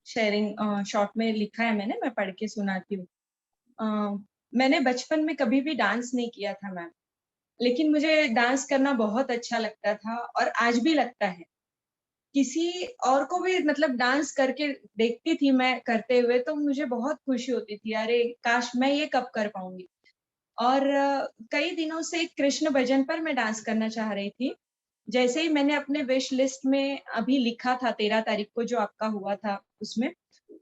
शेयरिंग शॉर्ट में लिखा है मैंने, मैं पढ़ के सुनाती हूँ। मैंने बचपन में कभी भी डांस नहीं किया था मैम, लेकिन मुझे डांस करना बहुत अच्छा लगता था और आज भी लगता है। किसी और को भी मतलब डांस करके देखती थी मैं करते हुए, तो मुझे बहुत खुशी होती थी, अरे काश मैं ये कब कर पाऊंगी। और कई दिनों से कृष्ण भजन पर मैं डांस करना चाह रही थी। जैसे ही मैंने अपने विश लिस्ट में अभी लिखा था 13 तारीख को जो आपका हुआ था, उसमें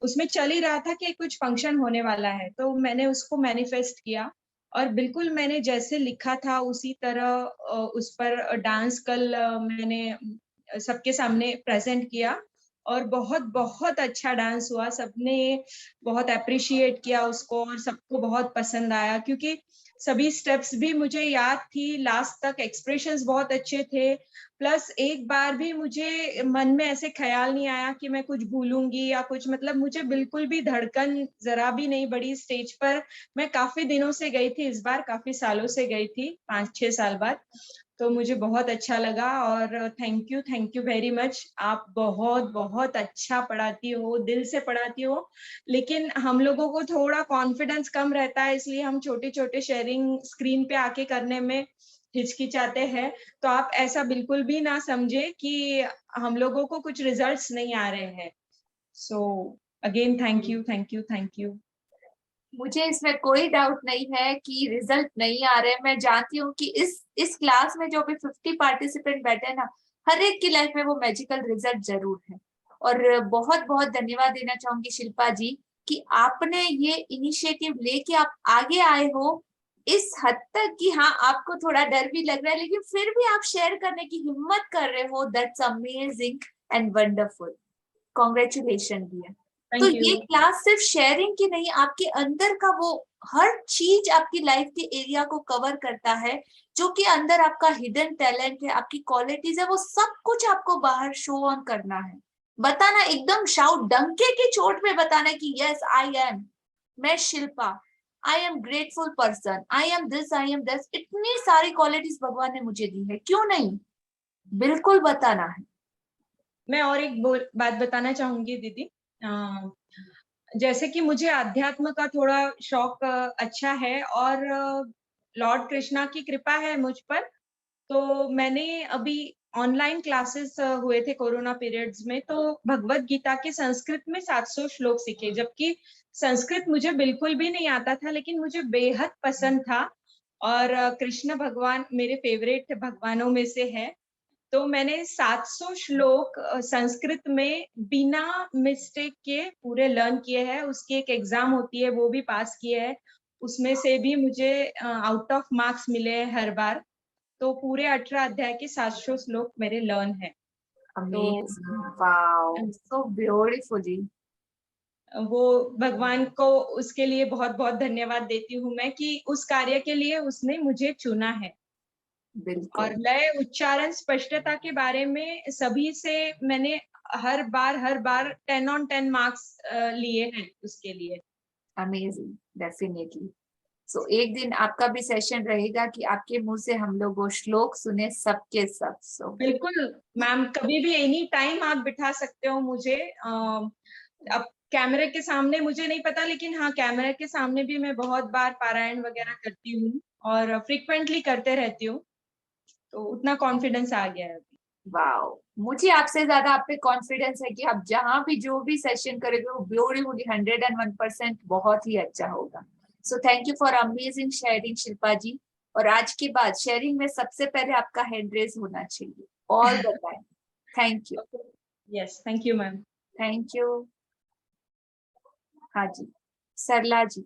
उसमें चल ही रहा था कि कुछ फंक्शन होने वाला है, तो मैंने उसको मैनिफेस्ट किया और बिल्कुल मैंने जैसे लिखा था उसी तरह उस पर डांस कल मैंने सबके सामने प्रेजेंट किया और बहुत बहुत अच्छा डांस हुआ। सबने बहुत अप्रिशिएट किया उसको और सबको बहुत पसंद आया, क्योंकि सभी स्टेप्स भी मुझे याद थी, लास्ट तक एक्सप्रेशंस बहुत अच्छे थे। प्लस एक बार भी मुझे मन में ऐसे ख्याल नहीं आया कि मैं कुछ भूलूंगी या कुछ, मतलब मुझे बिल्कुल भी धड़कन जरा भी नहीं बढ़ी स्टेज पर। मैं काफी दिनों से गई थी, इस बार काफी सालों से गई थी, 5-6 साल बाद। तो मुझे बहुत अच्छा लगा और थैंक यू वेरी मच। आप बहुत बहुत अच्छा पढ़ाती हो, दिल से पढ़ाती हो, लेकिन हम लोगों को थोड़ा कॉन्फिडेंस कम रहता है, इसलिए हम छोटे छोटे शेयरिंग स्क्रीन पे आके करने में हिचकिचाते हैं। तो आप ऐसा बिल्कुल भी ना समझे कि हम लोगों को कुछ रिजल्ट्स नहीं आ रहे हैं। So again thank you. मुझे इसमें कोई डाउट नहीं है कि रिजल्ट नहीं आ रहे। मैं जानती हूँ कि इस क्लास में जो भी 50 पार्टिसिपेंट बैठे हैं ना, हर एक की लाइफ में वो मैजिकल रिजल्ट जरूर है। और बहुत बहुत धन्यवाद देना चाहूंगी शिल्पा जी कि आपने ये इनिशिएटिव लेके आप आगे आए हो इस हद तक कि हाँ, आपको थोड़ा डर भी लग रहा है, लेकिन फिर भी आप शेयर करने की हिम्मत कर रहे हो। That's amazing and wonderful. Congratulation dear. तो थैंक ये यू। क्लास सिर्फ शेयरिंग की नहीं, आपके अंदर का वो हर चीज आपकी लाइफ के एरिया को कवर करता है, जो कि अंदर आपका हिडन टैलेंट है, आपकी क्वालिटीज है, वो सब कुछ आपको बाहर शो ऑन करना है, बताना, एकदम शाउट डंके की चोट में बताना कि यस आई एम, मैं Shilpa, I am grateful person, I am this, I am this. इतनी सारी क्वालिटीज भगवान ने मुझे दी है, क्यों नहीं, बिल्कुल बताना है। मैं और एक बात बताना चाहूंगी दीदी। जैसे कि मुझे अध्यात्म का थोड़ा शौक अच्छा है और लॉर्ड कृष्णा की कृपा है मुझ पर। तो मैंने अभी ऑनलाइन क्लासेस हुए थे कोरोना पीरियड्स में, तो भगवत गीता के संस्कृत में 700 श्लोक सीखे, जबकि संस्कृत मुझे बिल्कुल भी नहीं आता था, लेकिन मुझे बेहद पसंद था और कृष्ण भगवान मेरे फेवरेट भगवानों में से है। तो मैंने 700 श्लोक संस्कृत में बिना मिस्टेक के पूरे लर्न किए हैं। उसकी एक एग्जाम होती है, वो भी पास किए हैं, उसमें से भी मुझे आउट ऑफ मार्क्स मिले हैं हर बार। तो पूरे 18 अध्याय के 700 श्लोक मेरे लर्न है। तो अमेजिंग, वाओ, सो ब्यूटीफुली। वो भगवान को उसके लिए बहुत बहुत धन्यवाद देती हूँ मैं कि उस कार्य के लिए उसने मुझे चुना है। बिल्कुल, और लय, उच्चारण, स्पष्टता के बारे में सभी से मैंने हर बार 10 on 10 मार्क्स लिए हैं उसके लिए। Amazing, definitely. सो एक दिन आपका भी सेशन रहेगा कि आपके मुंह से हम लोग वो श्लोक सुने सबके सब। सो बिल्कुल मैम, कभी भी एनी टाइम आप बिठा सकते हो मुझे। अब कैमरे के सामने मुझे नहीं पता, लेकिन हाँ कैमरे के सामने भी मैं बहुत बार पारायण वगैरह करती हूँ और फ्रिक्वेंटली करते रहती हूँ, तो उतना कॉन्फिडेंस आ गया है अभी। वाओ, मुझे आपसे ज्यादा आप पे कॉन्फिडेंस है कि आप जहां भी जो भी सेशन करेंगे वो ब्यूटीफुली 101% बहुत ही अच्छा होगा। So thank you for amazing sharing Shilpa ji. और आज के बाद शेयरिंग में सबसे पहले आपका हैंड रेज होना चाहिए। और बताएं। Thank you. Yes, thank you ma'am. Thank you. हाँ जी, सरला जी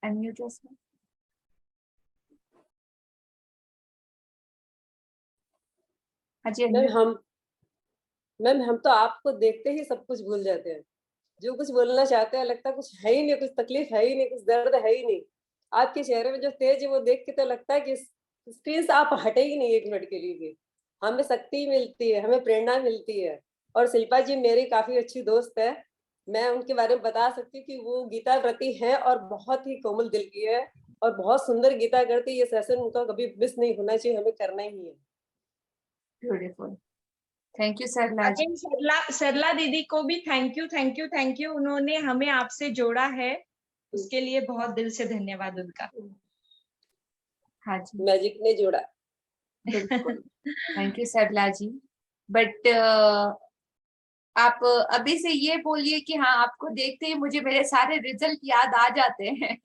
अनम्यूट योरसेल्फ। हाँ जी unmute। मैम हम तो आपको देखते ही सब कुछ भूल जाते हैं। जो कुछ बोलना चाहते हैं लगता है कुछ है ही नहीं, कुछ तकलीफ है ही नहीं, कुछ दर्द है ही नहीं। आपके चेहरे में जो तेज है वो देख के तो लगता है कि स्क्रीन से आप हटे ही नहीं एक मिनट के लिए भी। हमें शक्ति मिलती है, हमें प्रेरणा मिलती है। और शिल्पा जी मेरी काफी अच्छी दोस्त है, मैं उनके बारे में बता सकती हूँ कि वो गीता व्रती है और बहुत ही कोमल दिल की है और बहुत सुंदर गीता करती है। ये सेशन उनका कभी मिस नहीं होना चाहिए, हमें करना ही है। Beautiful, thank you Sarla ji. Again Sarla दीदी को भी thank you, thank you, thank you. उन्होंने हमें आपसे जोड़ा है, उसके लिए बहुत दिल से धन्यवाद उनका। हाँ जी मैजिक ने जोड़ा। बिल्कुल, thank you Sarla ji. But आप अभी से ये बोलिए कि हाँ आपको देखते ही मुझे मेरे सारे रिजल्ट याद आ जाते हैं।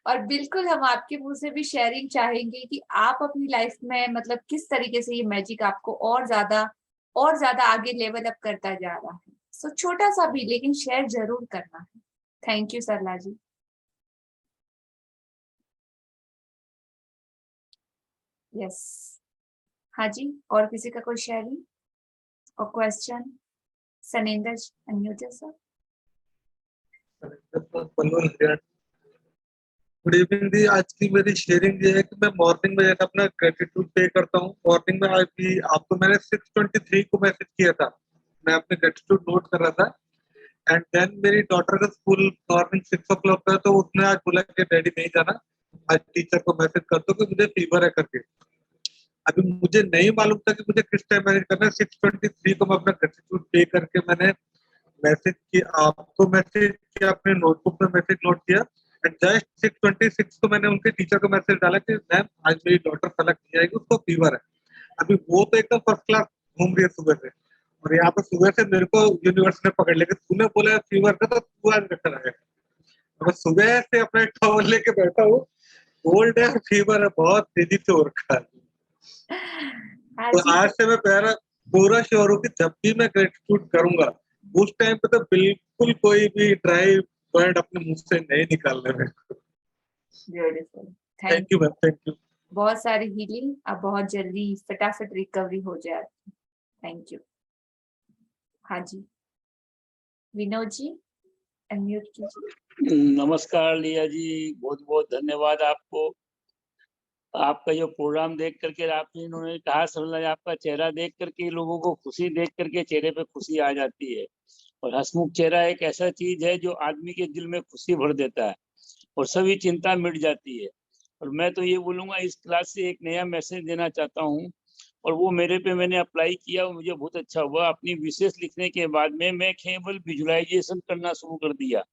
और बिल्कुल हम आपके मुंह से भी शेयरिंग चाहेंगे कि आप अपनी लाइफ में मतलब किस तरीके से ये मैजिक आपको और ज्यादा आगे लेवल अप करता जा रहा है। सो छोटा सा भी लेकिन शेयर जरूर करना है। Thank you Sarla ji. Yes हाँ जी, और किसी का कोई शेयरिंग और question? Sanendra ji unmute yourself. Good evening दी। आज की मेरी शेयरिंग ये है कि मैं मॉर्निंग में जैसे अपना ग्रेटिट्यूड पे करता हूँ। मॉर्निंग में आज भी आपको मैंने 6:23 को मैसेज किया था, मैं अपने ग्रेटिट्यूड नोट कर रहा था। एंड देन मेरी डॉटर का स्कूल मॉर्निंग 6 o'clock का है, तो उसने आज बोला कि डैडी नहीं जाना, आज टीचर को मैसेज कर दो कि मुझे फीवर है करके। अभी मुझे नहीं मालूम था कि मुझे किस टाइम मैसेज करना है। 6:23 को मैं अपना ग्रेटिट्यूड पे करके मैंने मैसेज किया, आपको मैसेज किया, अपने नोटबुक में मैसेज नोट किया। एंड जस्ट 6:26 को मैंने उनके टीचर को मैसेज डाला कि मैम आज मेरी डॉटर फलक नहीं आएगी, उसको फीवर है। अभी वो तो एकदम फर्स्ट क्लास घूम रही है सुबह से, और यहाँ पे सुबह से मेरे को यूनिवर्स ने पकड़ लिया कि तूने बोला है फीवर का, तो तू आज घर आएगा। मैं सुबह से अपना टॉवल लेके बैठा हूँ, कोल्ड है, फीवर है, बहुत तेजी से हो रखा है। तो आज से मैं पूरा श्योर हूँ कि जब भी मैं ग्रेटिट्यूड करूंगा उस टाइम पे तो बिल्कुल कोई भी ड्राई वर्ड अपने मुंह से नहीं निकालने में। Beautiful, thank you ma'am, thank you. बहुत सारी हीलिंग, अब बहुत जल्दी फटाफट रिकवरी हो जाए। Thank you. हाँ जी विनोद जी अनम्यूट कीजिए। नमस्कार लिया जी, बहुत बहुत धन्यवाद आपको। आपका जो प्रोग्राम देख करके आपने इन्होंने कहा समझ, आपका चेहरा देख करके लोगों को खुशी देख करके चेहरे पे खुशी आ जाती है। और हंसमुख चेहरा एक ऐसा चीज है जो आदमी के दिल में खुशी भर देता है और सभी चिंता मिट जाती है। और मैं तो ये बोलूंगा इस क्लास से एक नया मैसेज देना चाहता हूँ, और वो मेरे पे मैंने अप्लाई किया और मुझे बहुत अच्छा हुआ। अपनी विशेष लिखने के बाद में मैं केवल विजुअलाइजेशन करना शुरू कर दिया,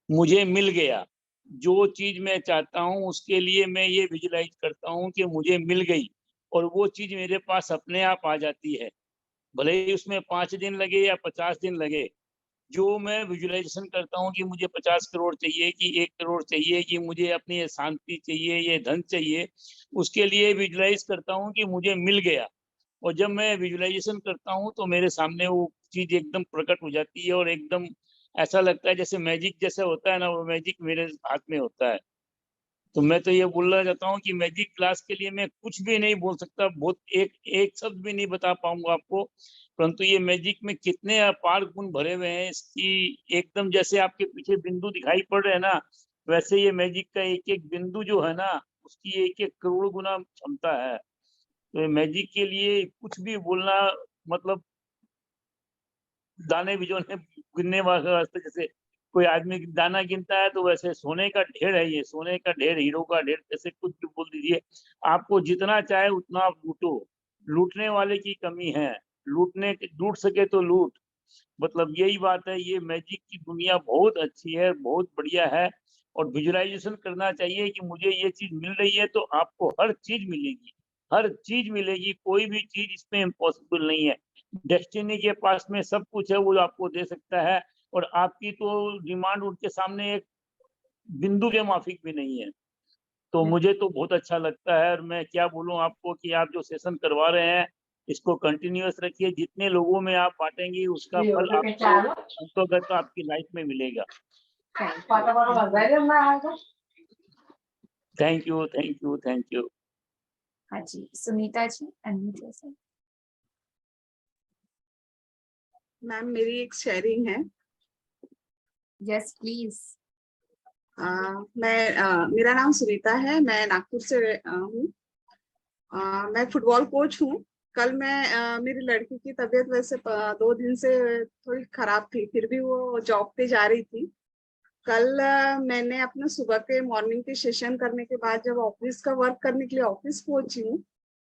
मुझे मिल गया। जो चीज मैं चाहता हूँ उसके लिए मैं ये विजुअलाइज करता हूँ कि मुझे मिल गई, और वो चीज मेरे पास अपने आप आ जाती है, भले ही उसमें 5 दिन लगे या 50 दिन लगे। जो मैं विजुअलाइजेशन करता हूँ कि मुझे 50 करोड़ चाहिए कि 1 करोड़ चाहिए कि मुझे अपनी ये शांति चाहिए, ये धन चाहिए, उसके लिए विजुअलाइज करता हूँ कि मुझे मिल गया। और जब मैं विजुअलाइजेशन करता हूँ तो मेरे सामने वो चीज एकदम प्रकट हो जाती है और एकदम ऐसा लगता है जैसे मैजिक जैसे होता है ना, वो मैजिक मेरे हाथ में होता है। तो मैं तो ये बोलना चाहता हूँ कि मैजिक क्लास के लिए मैं कुछ भी नहीं बोल सकता, बहुत एक शब्द भी नहीं बता पाऊंगा आपको, परंतु ये मैजिक में कितने अपार गुण भरे हुए हैं इसकी, एकदम जैसे आपके पीछे बिंदु दिखाई पड़ रहे हैं ना, वैसे ये मैजिक का एक एक बिंदु जो है ना उसकी 1-1 करोड़ गुना क्षमता है। तो मैजिक के लिए कुछ भी बोलना मतलब दाने भिगोने गिनने वास्ते जैसे कोई आदमी दाना गिनता है तो वैसे सोने का ढेर है, ये सोने का ढेर, हीरो का ढेर, ऐसे कुछ भी बोल दीजिए। आपको जितना चाहे उतना आप लूटो, लूटने वाले की कमी है, लूट सके तो लूट। मतलब यही बात है। ये मैजिक की दुनिया बहुत अच्छी है, बहुत बढ़िया है। और विजुअलाइजेशन करना चाहिए कि मुझे ये चीज मिल रही है, तो आपको हर चीज मिलेगी, हर चीज मिलेगी। कोई भी चीज इसमें इम्पॉसिबल नहीं है। डेस्टिनी के पास में सब कुछ है, वो आपको दे सकता है। और आपकी तो डिमांड उनके सामने एक बिंदु के माफिक भी नहीं है। तो मुझे तो बहुत अच्छा लगता है। और मैं क्या बोलूं आपको कि आप जो सेशन करवा रहे हैं, इसको कंटिन्यूअस रखिए। जितने लोगों में आप बांटेंगे, उसका फल आपको अंतोगत आपकी लाइफ में मिलेगा। Thank you, thank you, thank you. हाँ जी, Sunita ji, unmute yourself. Ma'am मेरी एक शेयरिंग है। Yes please. मेरा नाम सुनीता है, मैं नागपुर से हूँ। मैं फुटबॉल कोच हूँ। कल मेरी लड़की की तबीयत वैसे 2 दिन से थोड़ी खराब थी, फिर भी वो जॉब पे जा रही थी। कल मैंने अपना सुबह के मॉर्निंग के सेशन करने के बाद जब ऑफिस का वर्क करने के लिए ऑफिस पहुंची हूँ,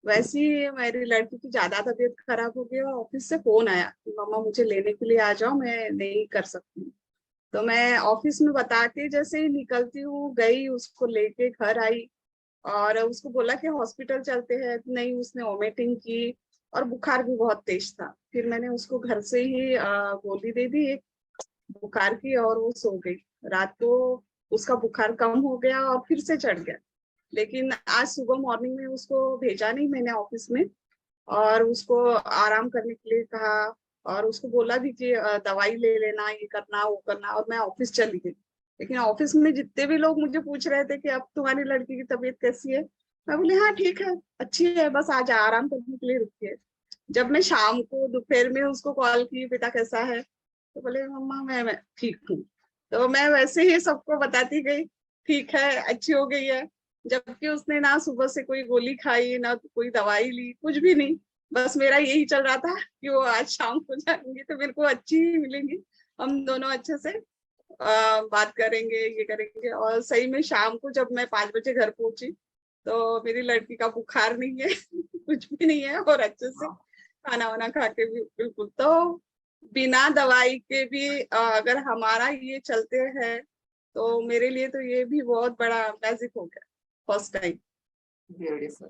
वैसे ही मेरी लड़की की ज्यादा तबीयत खराब हो गई और ऑफिस से फोन आया कि मम्मा मुझे लेने के लिए आ जाओ, मैं नहीं कर सकती। तो मैं ऑफिस में बता के जैसे ही निकलती हूँ, गई उसको लेके घर आई और उसको बोला कि हॉस्पिटल चलते हैं। नहीं, उसने वोमिटिंग की और बुखार भी बहुत तेज था। फिर मैंने उसको घर से ही गोली दे दी एक बुखार की और वो सो गई। रात को उसका बुखार कम हो गया और फिर से चढ़ गया। लेकिन आज सुबह मॉर्निंग में उसको भेजा नहीं मैंने ऑफिस में और उसको आराम करने के लिए कहा और उसको बोला भी कि दवाई ले लेना, ये करना वो करना, और मैं ऑफिस चली गई। लेकिन ऑफिस में जितने भी लोग मुझे पूछ रहे थे कि अब तुम्हारी लड़की की तबीयत कैसी है, मैं बोली हाँ ठीक है, अच्छी है, बस आज आराम करने के लिए रुकी है। जब मैं शाम को दोपहर में उसको कॉल की, बेटा कैसा है, तो बोले मम्मा मैं ठीक हूँ। तो मैं वैसे ही सबको बताती गई ठीक है, अच्छी हो गई है। जबकि उसने ना सुबह से कोई गोली खाई, ना कोई दवाई ली, कुछ भी नहीं। बस मेरा यही चल रहा था कि वो आज शाम को जाएंगी तो मेरे को अच्छी ही मिलेंगी, हम दोनों अच्छे से बात करेंगे, ये करेंगे। और सही में शाम को जब मैं 5 बजे घर पहुंची तो मेरी लड़की का बुखार नहीं है कुछ भी नहीं है और अच्छे से खाना वाना खा के भी बिल्कुल। तो बिना दवाई के भी अगर हमारा ये चलते हैं तो मेरे लिए तो ये भी बहुत बड़ा मैजिक हो गया first time. Beautiful,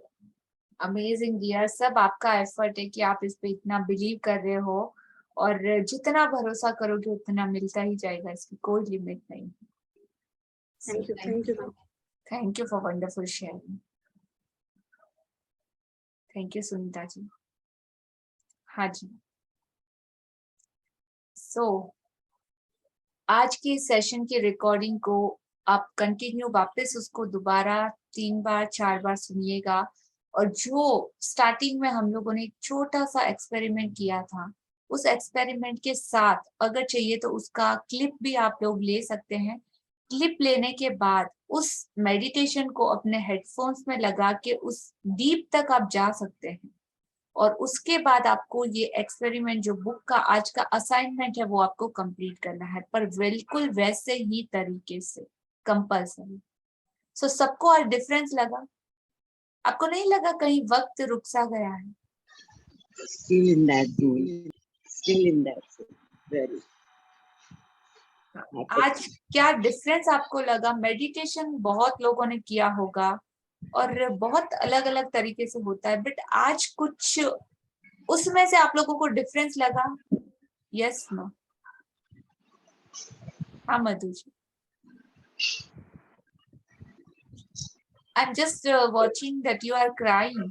amazing dear. सब आपका एफर्ट है कि आप इस पे इतना बिलीव कर रहे हो और जितना भरोसा करोगे उतना मिलता ही जाएगा, इसकी कोई लिमिट नहीं। Thank you for wonderful sharing. Thank you Sunita ji. हाँ जी, आज की सेशन की रिकॉर्डिंग को आप कंटिन्यू वापस उसको दोबारा 3 बार 4 बार सुनिएगा। और जो स्टार्टिंग में हम लोगों ने एक छोटा सा एक्सपेरिमेंट किया था, उस एक्सपेरिमेंट के साथ अगर चाहिए तो उसका क्लिप भी आप लोग ले सकते हैं। क्लिप लेने के बाद उस मेडिटेशन को अपने हेडफोन्स में लगा के उस डीप तक आप जा सकते हैं। और उसके बाद आपको ये एक्सपेरिमेंट जो बुक का आज का असाइनमेंट है वो आपको कंप्लीट करना है, पर बिल्कुल वैसे ही तरीके से, कंपल्सरी। सो सबको आज डिफरेंस लगा? आपको नहीं लगा कहीं वक्त रुक सा गया है? Still in that zone. Still in that zone. Very. आज क्या डिफरेंस आपको लगा? मेडिटेशन बहुत लोगों ने किया होगा और बहुत अलग अलग तरीके से होता है, बट आज कुछ उसमें से आप लोगों को डिफरेंस लगा? Yes no? हाँ मधु जी। I'm just watching that you are crying.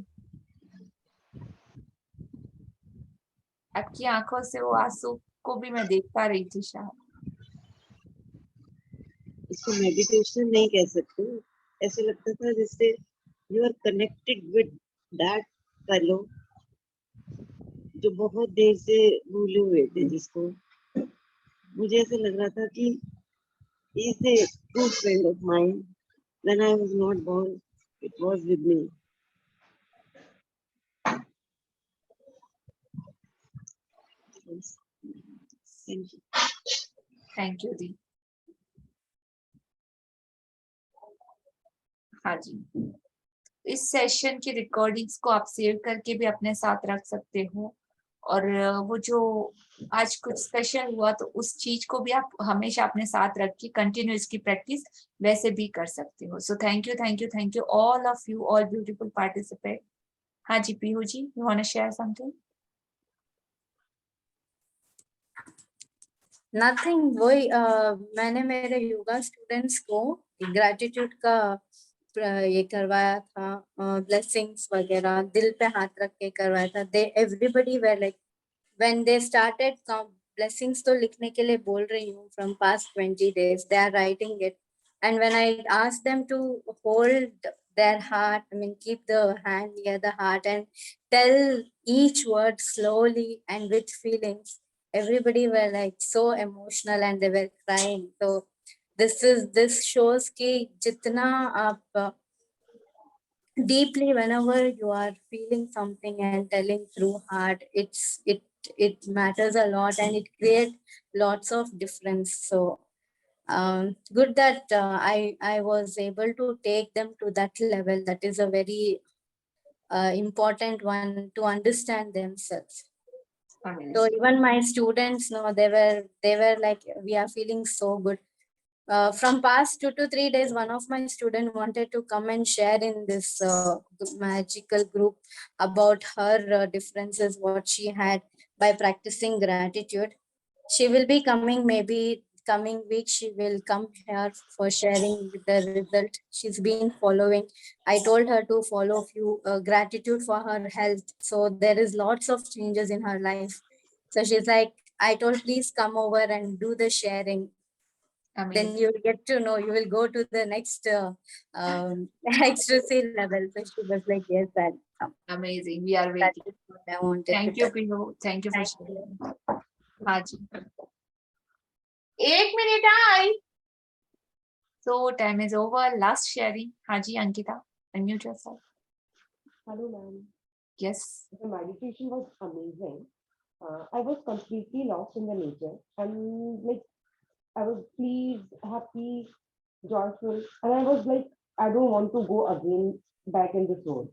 आपकी आंखों से वो आंसू को भी मैं देख पा रही थी शायद। इसको मेडिटेशन नहीं कह सकते, ऐसे लगता था जैसे you are connected with that fellow जो बहुत देर से भूले हुए थे, जिसको मुझे ऐसे लग रहा था कि is a true friend of mine. When I was not born it was with me. Thank you दी। हाँ जी, इस सेशन की रिकॉर्डिंग्स को आप सेव करके भी अपने साथ रख सकते हो, और वो जो आज कुछ स्पेशल हुआ तो उस चीज को भी आप हमेशा अपने साथ रख के कंटिन्यू इसकी प्रैक्टिस वैसे भी कर सकते हो। So thank you all of you, all beautiful participate. हाँ जी Pihu ji, you want to share something? Nothing, वही मैंने मेरे योगा स्टूडेंट्स को ग्रेटिट्यूड का ये करवाया था, ब्लेसिंग्स वगैरह दिल पे हाथ रख के करवाया था। They everybody were like when they started blessings तो लिखने के लिए बोल रही हूँ from past 20 days they are writing it, and when I asked them to hold their heart, I mean keep the hand near the heart and tell each word slowly and with feelings, everybody were like so emotional and they were crying. So this shows ki jitna aap deeply, whenever you are feeling something and telling through heart, it matters a lot and it creates lots of difference. So good that I was able to take them to that level. That is a very important one, to understand themselves. So even my students, no, they were like, we are feeling so good. From past 2 to 3 days, one of my students wanted to come and share in this magical group about her differences, what she had by practicing gratitude. She will be coming, maybe coming week, she will come here for sharing the result. She's been following. I told her to follow few gratitude for her health. So there is lots of changes in her life. So she's like, I told, please come over and do the sharing. Then you get to know, you will go to the next ecstasy level. So she was like, yes, that. Amazing. We are waiting. I wanted Thank to you, tell. Pino. Thank you for sharing. हाँ जी, 1 minute I. So time is over. Last sharing. हाँ जी, Ankita, unmute yourself. Hello, ma'am. Yes. The meditation was amazing. I was completely lost in the nature, and like I was pleased, happy, joyful, and I was like, I don't want to go again back in this world.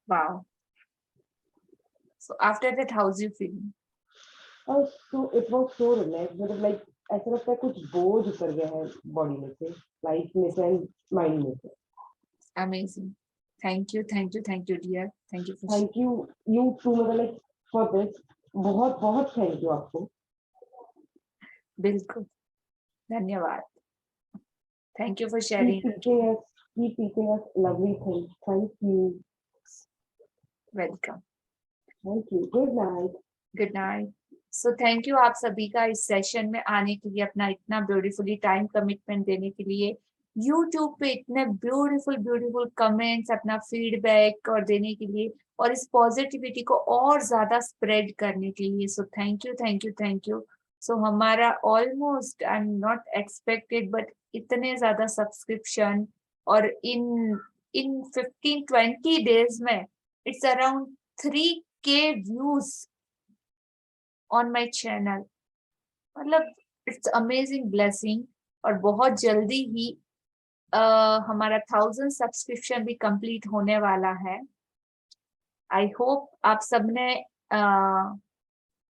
Wow. So after that, how's you feeling? So it was so relaxed, but like ऐसा लगता है कुछ बोझ उतर गया है body में से, लाइफ में से, माइंड में से. Amazing. Thank you, dear. Thank you for Thank you too, मतलब like for this. बहुत बहुत thank you आपको. बिल्कुल. धन्यवाद. Thank you for sharing. Keep teaching us lovely things. Thank you. Welcome. Thank you. Good night. Good night. So thank you आप सभी का इस सेशन में आने के लिए, अपना इतना ब्यूटीफुली टाइम कमिटमेंट देने के लिए, YouTube पे इतने ब्यूटीफुल कमेंट्स, अपना फीडबैक और देने के लिए, और इस पॉजिटिविटी को और ज्यादा स्प्रेड करने के लिए. सो थैंक यू. सो हमारा almost, I am not expected, but इतने ज्यादा सब्सक्रिप्शन, और इन 15-20 डेज में it's around 3K views on my channel. मतलब it's amazing blessing. और बहुत जल्दी ही हमारा 1000 सब्सक्रिप्शन भी कंप्लीट होने वाला है. आई होप आप सबने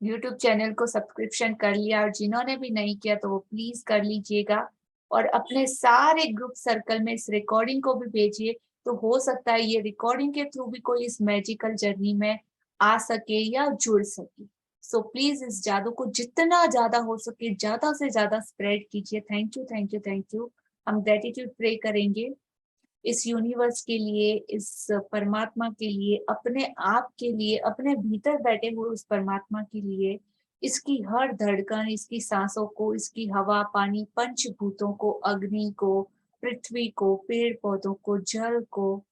YouTube चैनल को सब्सक्रिप्शन कर लिया, और जिन्होंने भी नहीं किया तो वो प्लीज कर लीजिएगा, और अपने सारे ग्रुप सर्कल में इस रिकॉर्डिंग को भी भेजिए. तो हो सकता है ये रिकॉर्डिंग के थ्रू भी कोई इस मैजिकल जर्नी में आ सके या जुड़ सके. सो प्लीज इस जादू को जितना ज्यादा हो सके ज्यादा से ज्यादा स्प्रेड कीजिए. Thank you. हम ग्रेटिट्यूड प्रे करेंगे इस यूनिवर्स के लिए, इस परमात्मा के लिए, अपने आप के लिए, अपने भीतर बैठे हुए उस परमात्मा के लिए, इसकी हर धड़कन, इसकी सांसों को, इसकी हवा, पानी, पंचभूतों को, अग्नि को, पृथ्वी को, पेड़ पौधों को, जल को,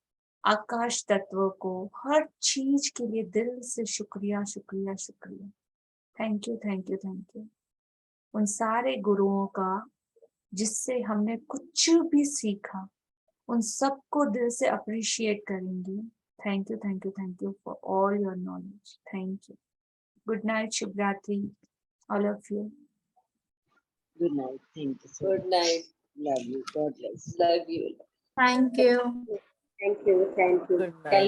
आकाश तत्व को, हर चीज के लिए दिल से शुक्रिया. Thank you. उन सारे गुरुओं का जिससे हमने कुछ भी सीखा, उन सबको दिल से अप्रिशिएट करेंगे. Thank you for all your knowledge. Thank you. Good night, शुभ रात्रि, all of you. Good night. Thank you so Good night. Love you. God bless. Love you. Thank you. Thank you. Good कल